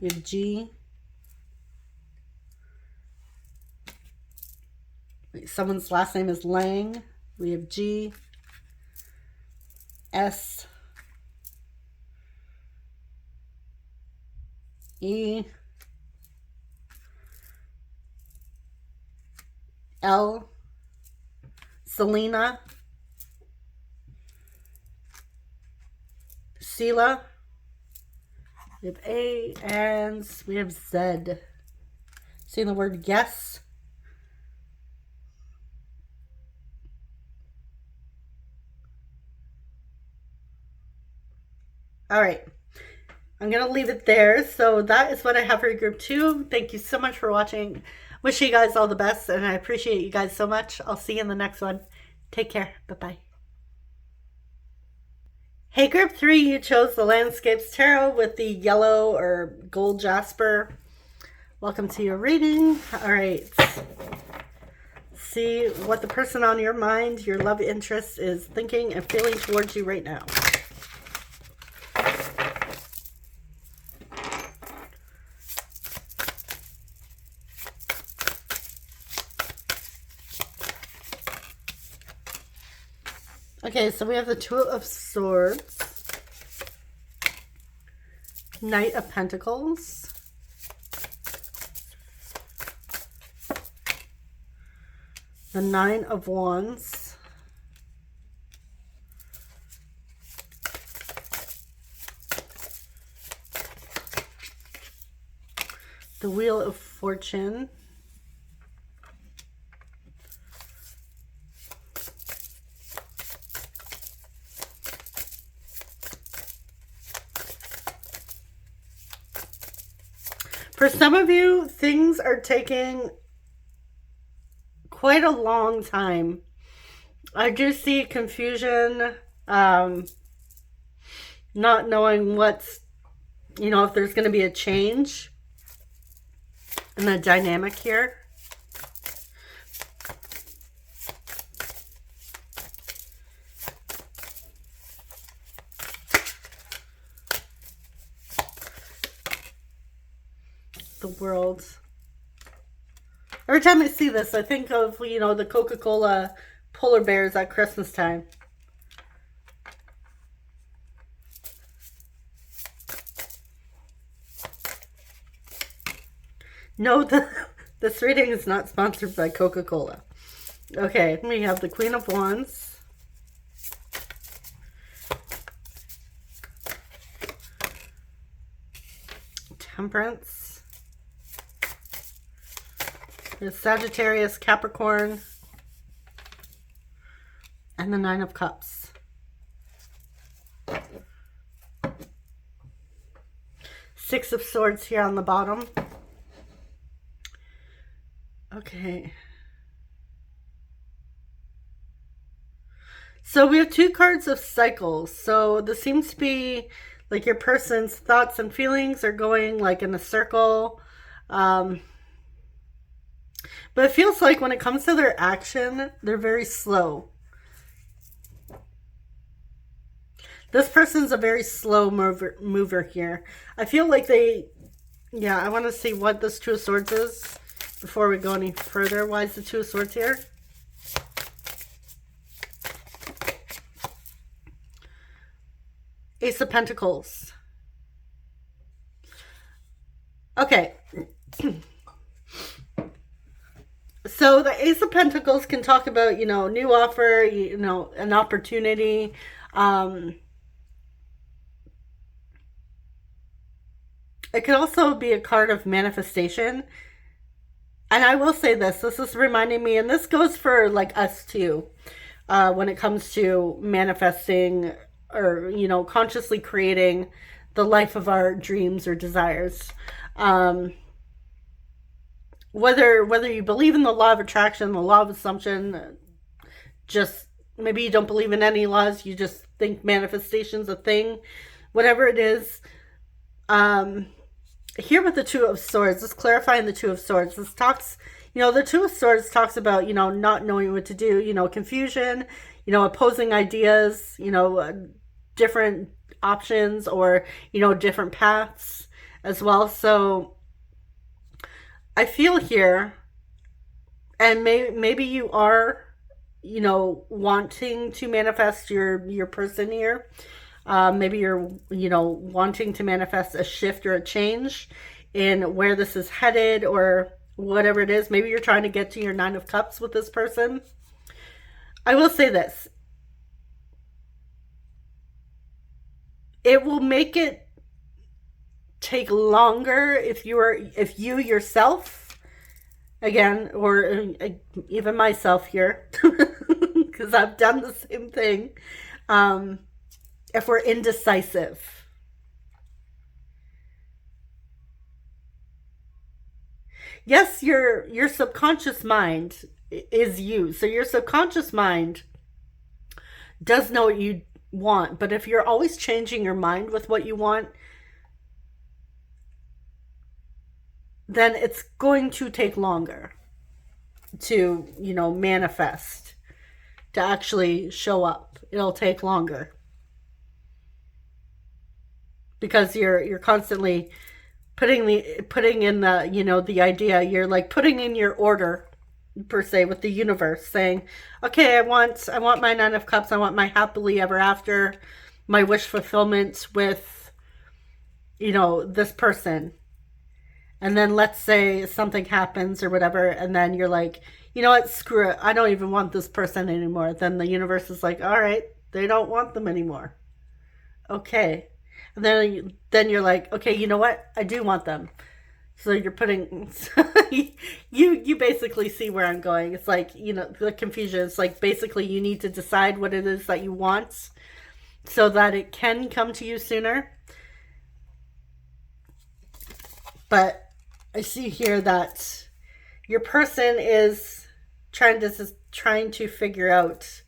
We have G. Someone's last name is Lang. We have G. S. E. L. Selena. Sheila. We have A, and we have Z. Seeing the word yes. All right. I'm going to leave it there. So that is what I have for group 2. Thank you so much for watching. Wish you guys all the best, and I appreciate you guys so much. I'll see you in the next one. Take care. Bye-bye. Hey, group 3, you chose the Landscapes Tarot with the yellow or gold jasper. Welcome to your reading. All right. See what the person on your mind, your love interest, is thinking and feeling towards you right now. Okay, so we have the Two of Swords, Knight of Pentacles, the Nine of Wands, the Wheel of Fortune, for some of you, things are taking quite a long time. I do see confusion, not knowing what's, if there's going to be a change in the dynamic here. The World. Every time I see this, I think of, the Coca-Cola polar bears at Christmas time. No, this reading is not sponsored by Coca-Cola. Okay, we have the Queen of Wands. Temperance. There's Sagittarius, Capricorn, and the Nine of Cups. Six of Swords here on the bottom. Okay. So we have 2 cards of cycles. So this seems to be like your person's thoughts and feelings are going like in a circle. But it feels like when it comes to their action, they're very slow. This person's a very slow mover here. I feel like I want to see what this Two of Swords is before we go any further. Why is the Two of Swords here? Ace of Pentacles. Okay. So the Ace of Pentacles can talk about, new offer, an opportunity. It could also be a card of manifestation. And I will say this is reminding me, and this goes for like us too, when it comes to manifesting or, consciously creating the life of our dreams or desires. Whether you believe in the law of attraction, the law of assumption, just maybe you don't believe in any laws, you just think manifestation's a thing, whatever it is. Here with the Two of Swords, just clarifying the Two of Swords, this talks, the Two of Swords talks about, not knowing what to do, confusion, opposing ideas, different options or, different paths as well. So I feel here, and maybe you are, wanting to manifest your person here. Maybe you're, wanting to manifest a shift or a change in where this is headed or whatever it is. Maybe you're trying to get to your Nine of Cups with this person. I will say this. It will make it take longer if you yourself, again, or even myself here, because I've done the same thing, if we're indecisive. Yes, your subconscious mind is you. So your subconscious mind does know what you want. But if you're always changing your mind with what you want, then it's going to take longer to, manifest, to actually show up. It'll take longer. Because you're constantly putting in the, the idea, you're like putting in your order per se with the universe, saying, okay, I want my Nine of Cups, I want my happily ever after, my wish fulfillment with, this person. And then let's say something happens or whatever, and then you're like, you know what, screw it, I don't even want this person anymore. Then the universe is like, all right, they don't want them anymore. Okay. And then you're like, okay, you know what? I do want them. So you're putting, you basically see where I'm going. It's like, the confusion. It's like basically you need to decide what it is that you want so that it can come to you sooner. But I see here that your person is trying to figure out,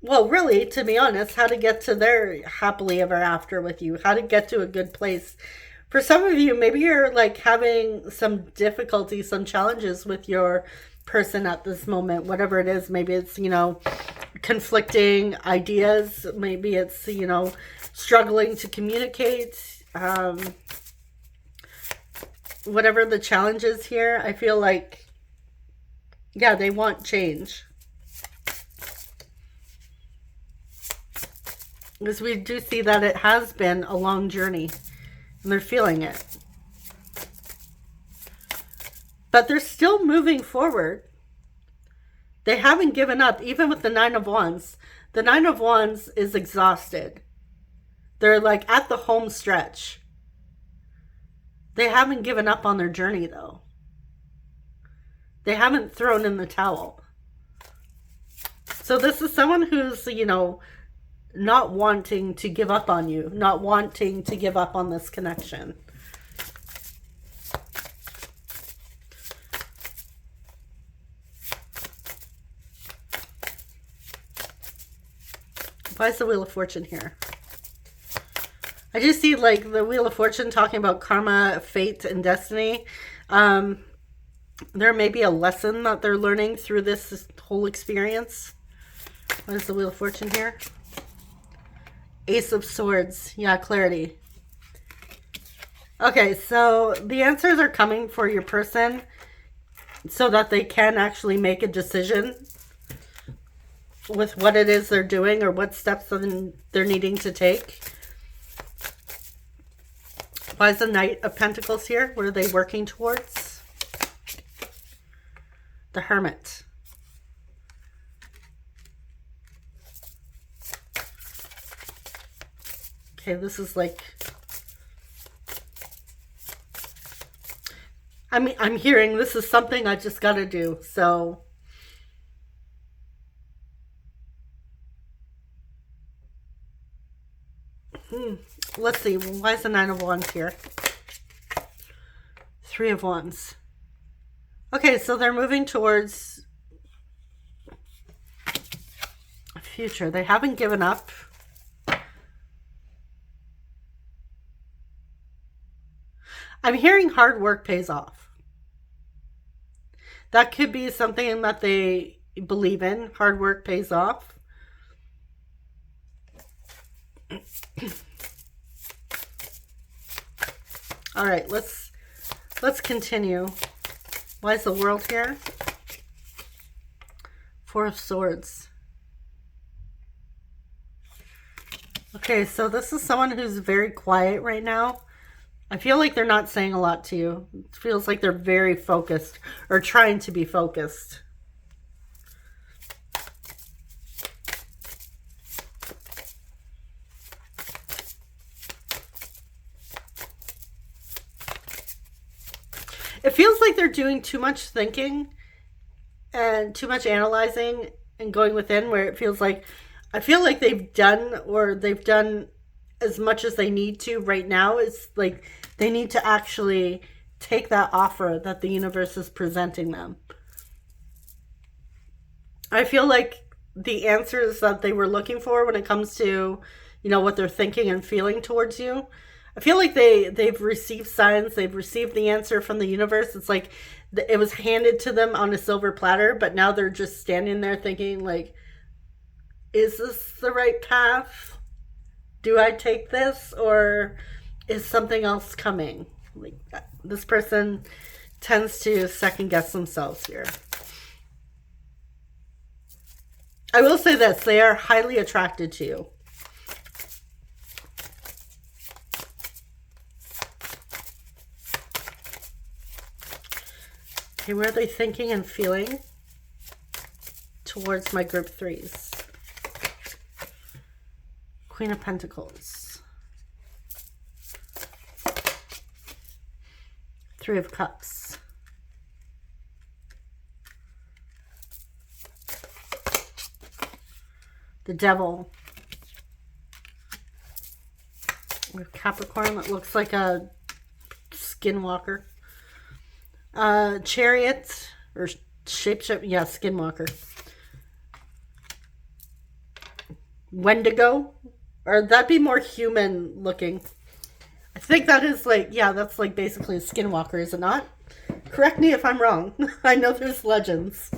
well, really, to be honest, how to get to their happily ever after with you, how to get to a good place. For some of you, maybe you're like having some difficulties, some challenges with your person at this moment, whatever it is. Maybe it's, conflicting ideas. Maybe it's, struggling to communicate. Whatever the challenge is here, I feel like, yeah, they want change. Because we do see that it has been a long journey and they're feeling it. But they're still moving forward. They haven't given up, even with the Nine of Wands. The Nine of Wands is exhausted. They're like at the home stretch. They haven't given up on their journey though. They haven't thrown in the towel. So this is someone who's, not wanting to give up on you, not wanting to give up on this connection. Why is the Wheel of Fortune here? I just see like the Wheel of Fortune talking about karma, fate, and destiny. There may be a lesson that they're learning through this whole experience. What is the Wheel of Fortune here? Ace of Swords. Yeah, clarity. Okay, so the answers are coming for your person so that they can actually make a decision with what it is they're doing or what steps they're needing to take. Why is the Knight of Pentacles here? What are they working towards? The Hermit. Okay, this is like, I'm hearing this is something I just got to do. So let's see. Why is the Nine of Wands here? Three of Wands. Okay, so they're moving towards a future. They haven't given up. I'm hearing hard work pays off. That could be something that they believe in. Hard work pays off. All right, let's continue. Why is the World here? Four of Swords. Okay, so this is someone who's very quiet right now. I feel like they're not saying a lot to you. It feels like they're very focused or trying to be focused. It feels like they're doing too much thinking and too much analyzing and going within, where it feels like, I feel like they've done as much as they need to right now. It's like they need to actually take that offer that the universe is presenting them. I feel like the answers that they were looking for when it comes to, you know, what they're thinking and feeling towards you, I feel like they've received signs, they've received the answer from the universe. It's like it was handed to them on a silver platter, but now they're just standing there thinking like, is this the right path? Do I take this, or is something else coming? Like, this person tends to second guess themselves here. I will say this, they are highly attracted to you. Okay, where are they thinking and feeling towards my group threes? Queen of Pentacles. Three of Cups. The Devil. We have Capricorn that looks like a skinwalker. Chariot or shapeshift, yeah, skinwalker. Wendigo, or that'd be more human looking. I think that is like, yeah, that's like basically a skinwalker, is it not? Correct me if I'm wrong. I know there's legends.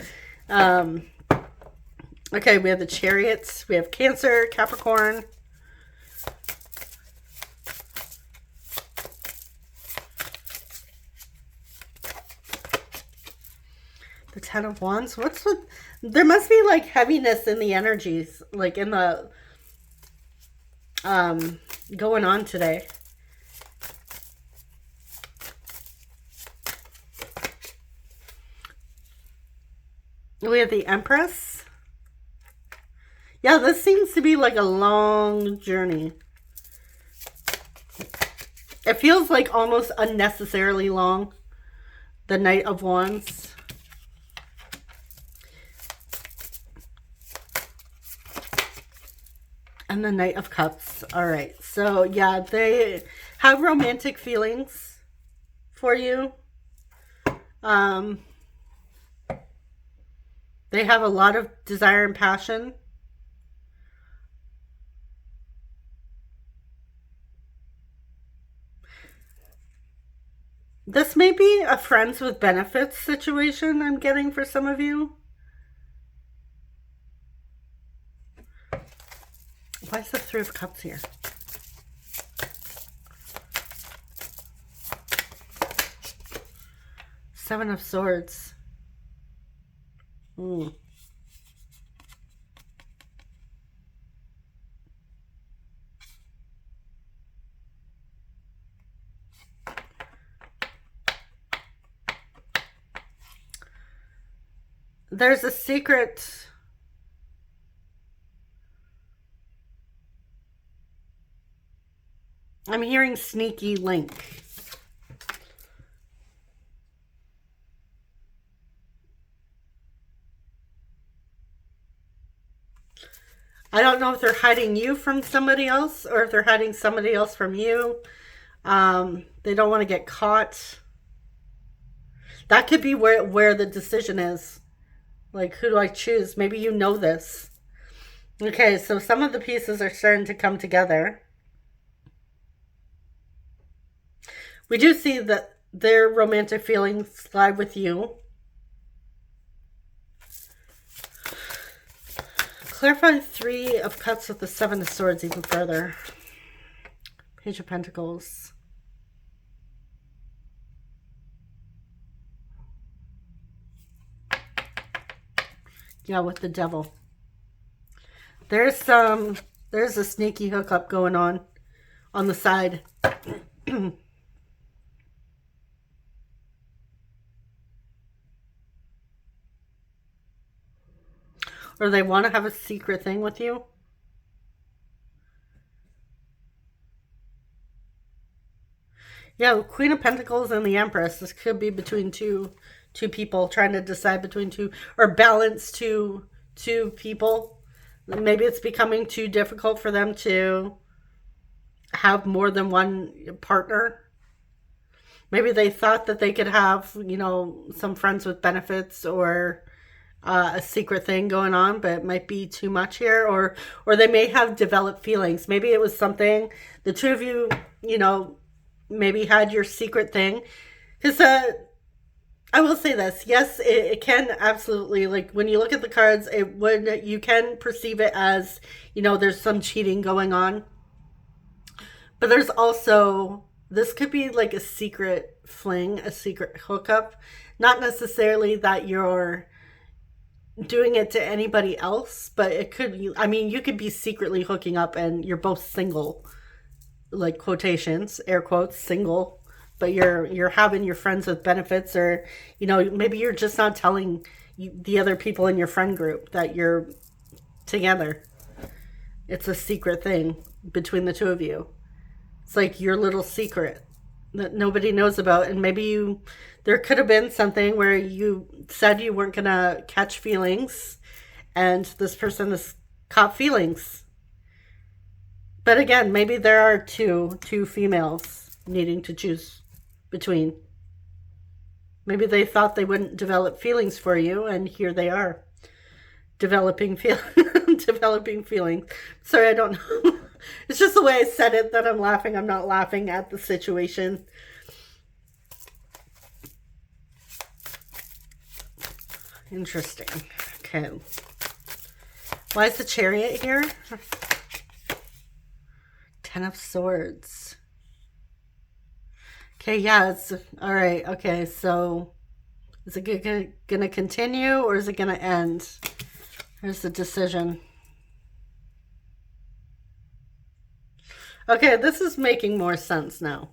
Okay, we have the Chariots. We have Cancer, Capricorn. The Ten of Wands. What's with... There must be like heaviness in the energies, like in the... going on today. We have the Empress. Yeah, this seems to be like a long journey. It feels like almost unnecessarily long. The Knight of Wands. And the Knight of Cups. All right. So, yeah, they have romantic feelings for you. They have a lot of desire and passion. This may be a friends with benefits situation I'm getting for some of you. Why is the Three of Cups here? Seven of Swords. There's a secret. I'm hearing sneaky link. I don't know if they're hiding you from somebody else or if they're hiding somebody else from you. They don't want to get caught. That could be where the decision is. Like, who do I choose? Maybe you know this. Okay, so some of the pieces are starting to come together. We do see that their romantic feelings lie with you. Clarify 3 of Cups with the 7 of Swords even further. Page of Pentacles. Yeah, with the Devil. There's a sneaky hookup going on the side. Or they want to have a secret thing with you. Yeah, Queen of Pentacles and the Empress. This could be between two people trying to decide between two, or balance two people. Maybe it's becoming too difficult for them to have more than one partner. Maybe they thought that they could have, some friends with benefits or a secret thing going on, but it might be too much here, or they may have developed feelings. Maybe it was something the two of you, maybe had your secret thing. Because I will say this, yes, it can absolutely, like, when you look at the cards, you can perceive it as, there's some cheating going on. But there's also, this could be like a secret fling, a secret hookup. Not necessarily that you're doing it to anybody else, but it could be, you could be secretly hooking up and you're both single, like quotations, air quotes, single, but you're having your friends with benefits, or maybe you're just not telling the other people in your friend group that you're together. It's a secret thing between the two of you. It's like your little secret that nobody knows about. And maybe there could have been something where you said you weren't gonna catch feelings, and this person has caught feelings. But again, maybe there are two females needing to choose between. Maybe they thought they wouldn't develop feelings for you, and here they are developing developing feelings. Sorry, I don't know. It's just the way I said it that I'm laughing. I'm not laughing at the situation. Interesting. Okay. Why is the Chariot here? 10 of Swords. Okay, yeah, it's all right. Okay, so is it gonna continue or is it gonna end? Here's the decision. Okay, this is making more sense now.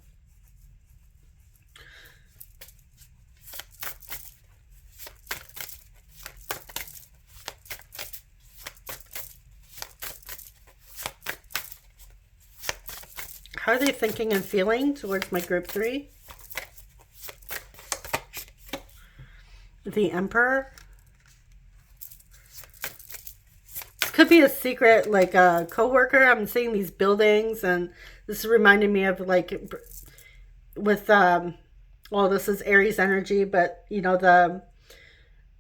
How are they thinking and feeling towards my group 3? The Emperor. Could be a secret, like a co-worker. I'm seeing these buildings, and this is reminding me of, like, with well, this is Aries energy, but the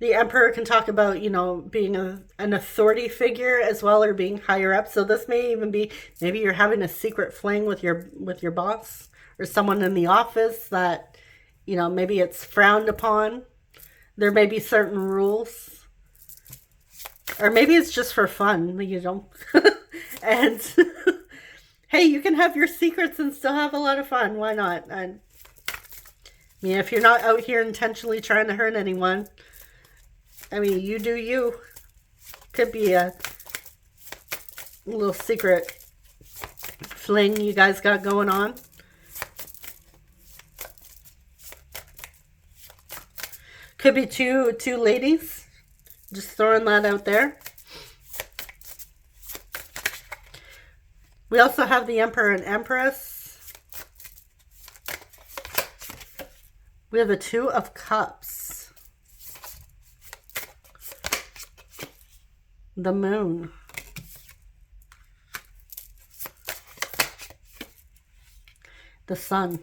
Emperor can talk about being an authority figure as well, or being higher up. So this may even be, maybe you're having a secret fling with your boss or someone in the office that maybe it's frowned upon. There may be certain rules. Or maybe it's just for fun, and hey, you can have your secrets and still have a lot of fun. Why not? If you're not out here intentionally trying to hurt anyone, you do you. Could be a little secret fling you guys got going on. Could be two ladies Just throwing that out there. We also have the Emperor and Empress. We have the Two of Cups. The Moon. The Sun.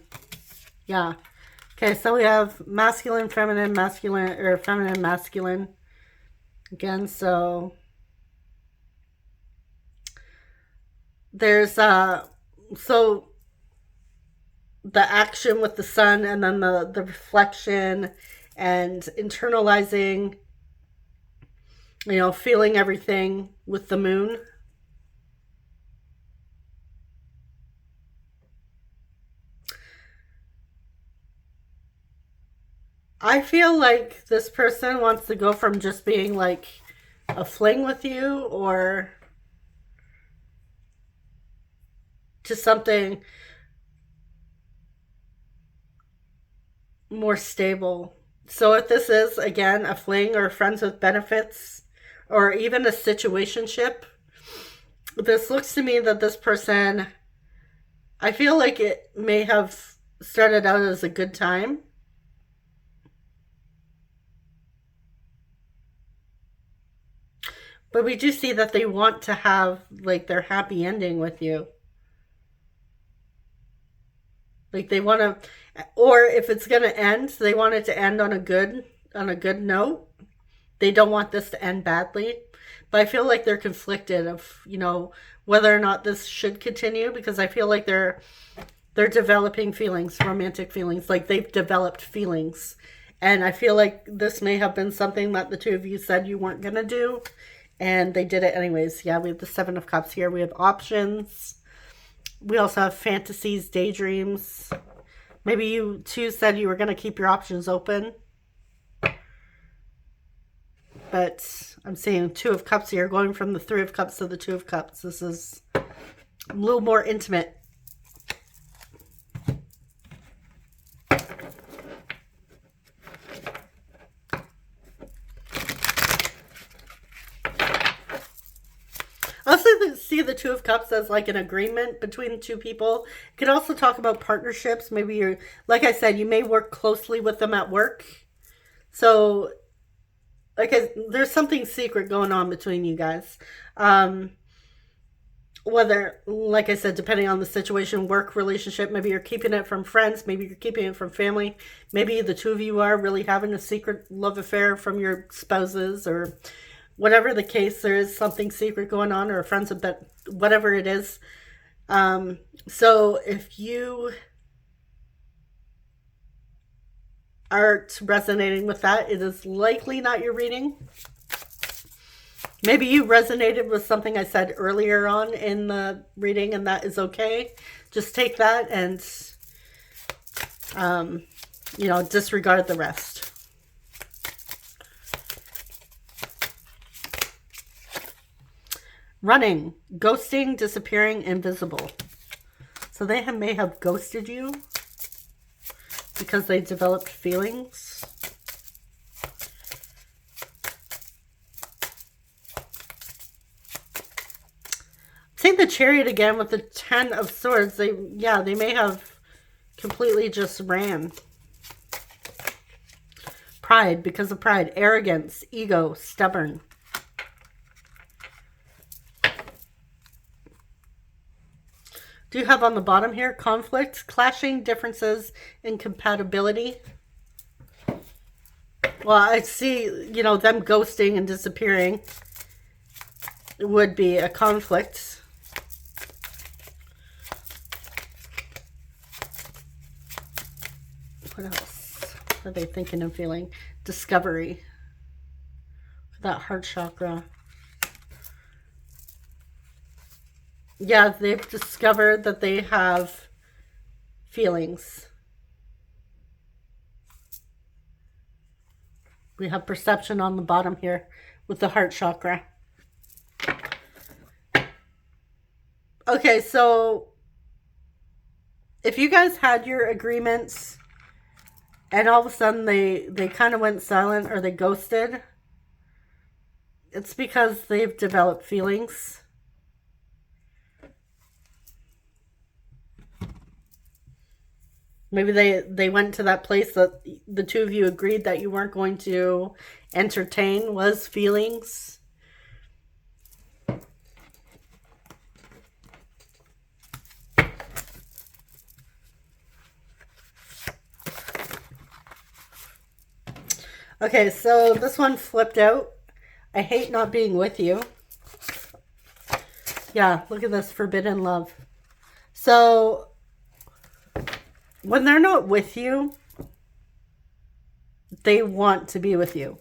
Yeah. Okay, so we have masculine, feminine, masculine, or feminine, masculine. Again, so there's so the action with the sun, and then the reflection and internalizing, you know, feeling everything with the moon. I feel like this person wants to go from just being like a fling with you or to something more stable. So if this is, again, a fling or friends with benefits or even a situationship, this looks to me that this person, I feel like it may have started out as a good time. But we do see that they want to have like their happy ending with you. Like they want to, or if it's going to end, they want it to end on a good note. They don't want this to end badly. But I feel like they're conflicted of, you know, whether or not this should continue, because I feel like they're developing feelings, romantic feelings, like they've developed feelings. And I feel like this may have been something that the two of you said you weren't going to do, and they did it anyways. Yeah, we have the Seven of Cups here. We have options. We also have fantasies, daydreams. Maybe you two said you were going to keep your options open. But I'm seeing Two of Cups here, going from the Three of Cups to the Two of Cups. This is a little more intimate. I also see the Two of Cups as like an agreement between two people. You could also talk about partnerships. Maybe you're, like I said, you may work closely with them at work. So, there's something secret going on between you guys. Whether, like I said, depending on the situation, work, relationship, maybe you're keeping it from friends, maybe you're keeping it from family. Maybe the two of you are really having a secret love affair from your spouses, or whatever the case, there is something secret going on, or friends with that, whatever it is. So if you aren't resonating with that, it is likely not your reading. Maybe you resonated with something I said earlier on in the reading, and that is okay. Just take that and, you know, disregard the rest. Running, ghosting, disappearing, invisible. So they may have ghosted you because they developed feelings. Take the Chariot again with the Ten of Swords. They may have completely just ran. Pride, because of pride. Arrogance, ego, stubborn. Do you have on the bottom here conflict, clashing, differences, incompatibility? Well, I see, you know, them ghosting and disappearing would be a conflict. What else are they thinking and feeling? Discovery. That heart chakra. Yeah, they've discovered that they have feelings. We have perception on the bottom here with the heart chakra. Okay, so if you guys had your agreements and all of a sudden they kind of went silent, or they ghosted, It's because they've developed feelings. Maybe they went to that place that the two of you agreed that you weren't going to entertain, was feelings. Okay, so this one flipped out. I hate not being with you. Yeah, look at this, forbidden love. So when they're not with you, they want to be with you.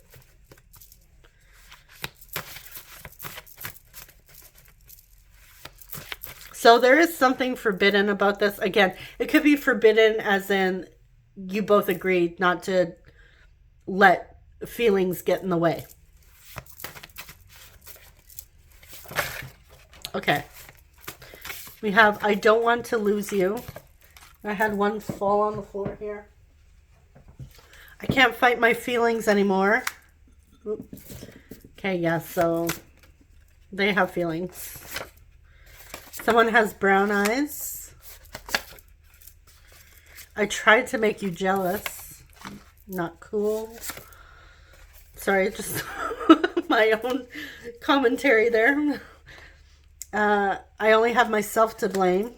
So there is something forbidden about this. Again, it could be forbidden as in you both agreed not to let feelings get in the way. Okay. We have I don't want to lose you. I had one fall on the floor here. I can't fight my feelings anymore. Okay, yeah, so they have feelings. Someone has brown eyes. I tried to make you jealous. Not cool. Sorry, just my own commentary there. I only have myself to blame.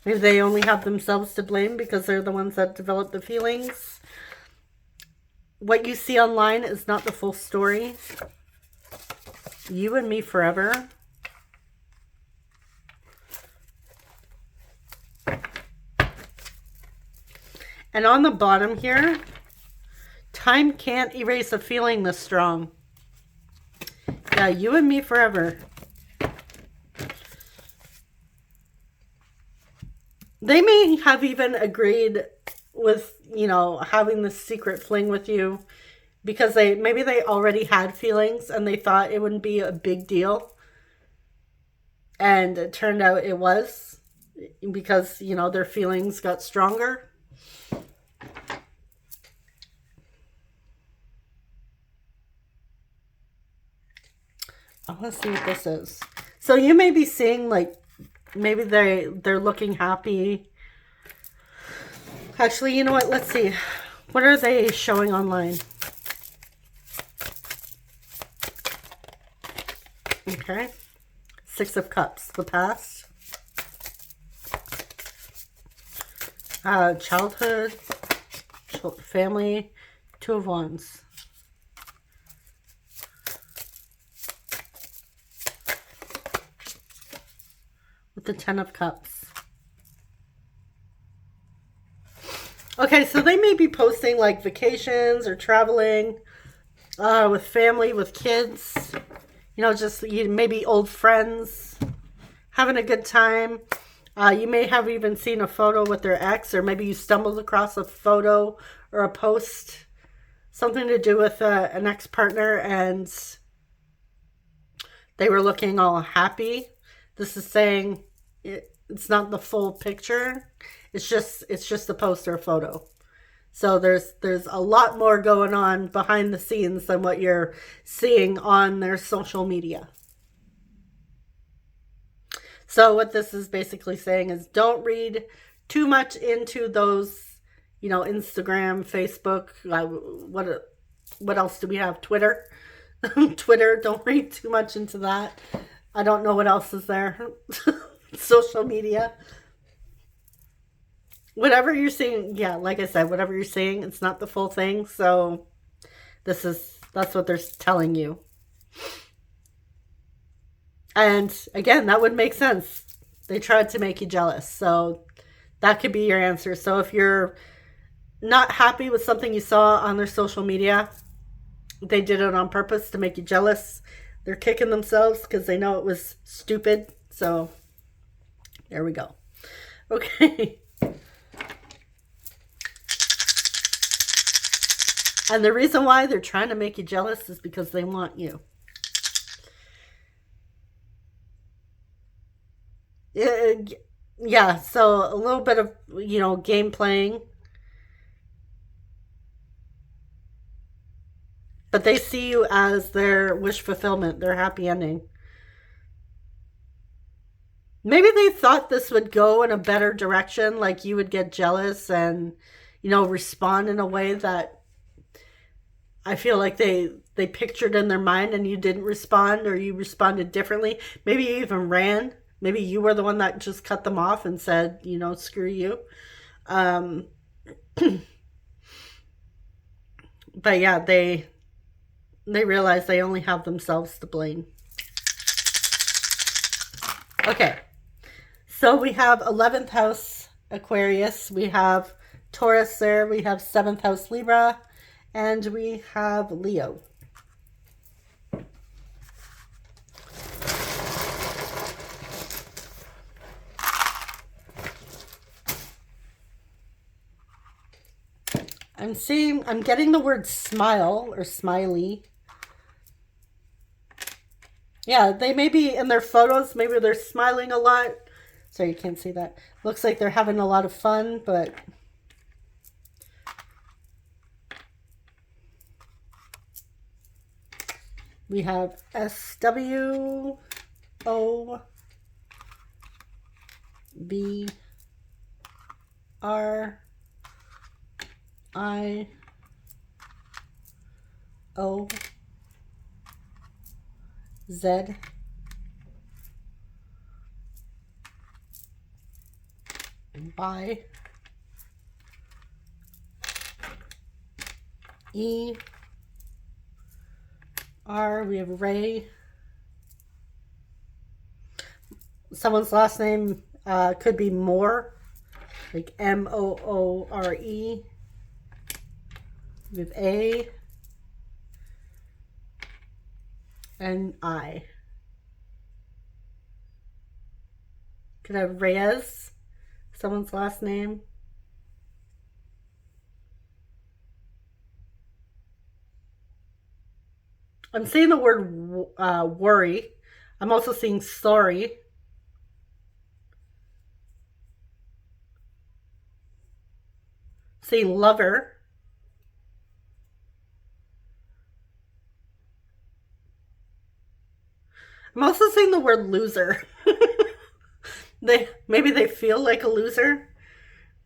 Maybe they only have themselves to blame because they're the ones that develop the feelings. What you see online is not the full story. You and me forever. And on the bottom here, time can't erase a feeling this strong. Yeah, you and me forever. They may have even agreed with, you know, having this secret fling with you because maybe they already had feelings and they thought it wouldn't be a big deal. And it turned out it was because, you know, their feelings got stronger. I want to see what this is. So you may be seeing, like, maybe they're looking happy. Actually, you know what? Let's see. What are they showing online? Okay. Six of Cups, the past. Childhood, family, Two of Wands. With the Ten of Cups. Okay, so they may be posting like vacations or traveling with family, with kids. You know, just maybe old friends, having a good time. You may have even seen a photo with their ex, or maybe you stumbled across a photo or a post, something to do with an ex-partner, and they were looking all happy. This is saying it's not the full picture. It's just a post or a photo. So there's a lot more going on behind the scenes than what you're seeing on their social media. So what this is basically saying is don't read too much into those, you know, Instagram, Facebook, what else do we have? Twitter. Twitter, don't read too much into that. I don't know what else is there. Social media. Whatever you're seeing, yeah, like I said, whatever you're seeing, it's not the full thing. So that's what they're telling you. And again, that would make sense. They tried to make you jealous. So that could be your answer. So if you're not happy with something you saw on their social media, they did it on purpose to make you jealous. They're kicking themselves because they know it was stupid. So there we go. Okay. And the reason why they're trying to make you jealous is because they want you. Yeah, so a little bit of, you know, game playing. But they see you as their wish fulfillment, their happy ending. Maybe they thought this would go in a better direction, like you would get jealous and, respond in a way that I feel like they pictured in their mind and you didn't respond, or you responded differently. Maybe you even ran. Maybe you were the one that just cut them off and said, screw you. But yeah, they realize they only have themselves to blame. Okay. So we have 11th house Aquarius. We have Taurus there. We have 7th house Libra. And we have Leo. I'm getting the word smile or smiley. Yeah, they may be in their photos, maybe they're smiling a lot. Sorry, you can't see that. Looks like they're having a lot of fun, but we have SWOBI Z Y E R. We have Ray. Someone's last name could be Moore, like Moore. We have A and I. Could have Reyes, someone's last name. I'm seeing the word worry. I'm also seeing sorry. Seeing lover. I'm also seeing the word loser. Maybe they feel like a loser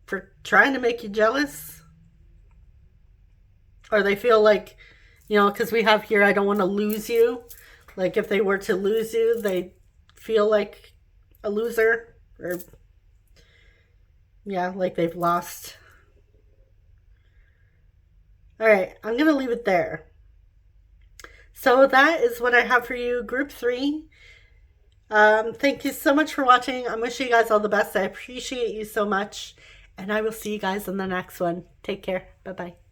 for trying to make you jealous. Or they feel like, because we have here, I don't want to lose you. Like if they were to lose you, they feel like a loser. Or, yeah, like they've lost. All right, I'm going to leave it there. So that is what I have for you, group 3. Thank you so much for watching. I'm wishing you guys all the best. I appreciate you so much. And I will see you guys in the next one. Take care. Bye-bye.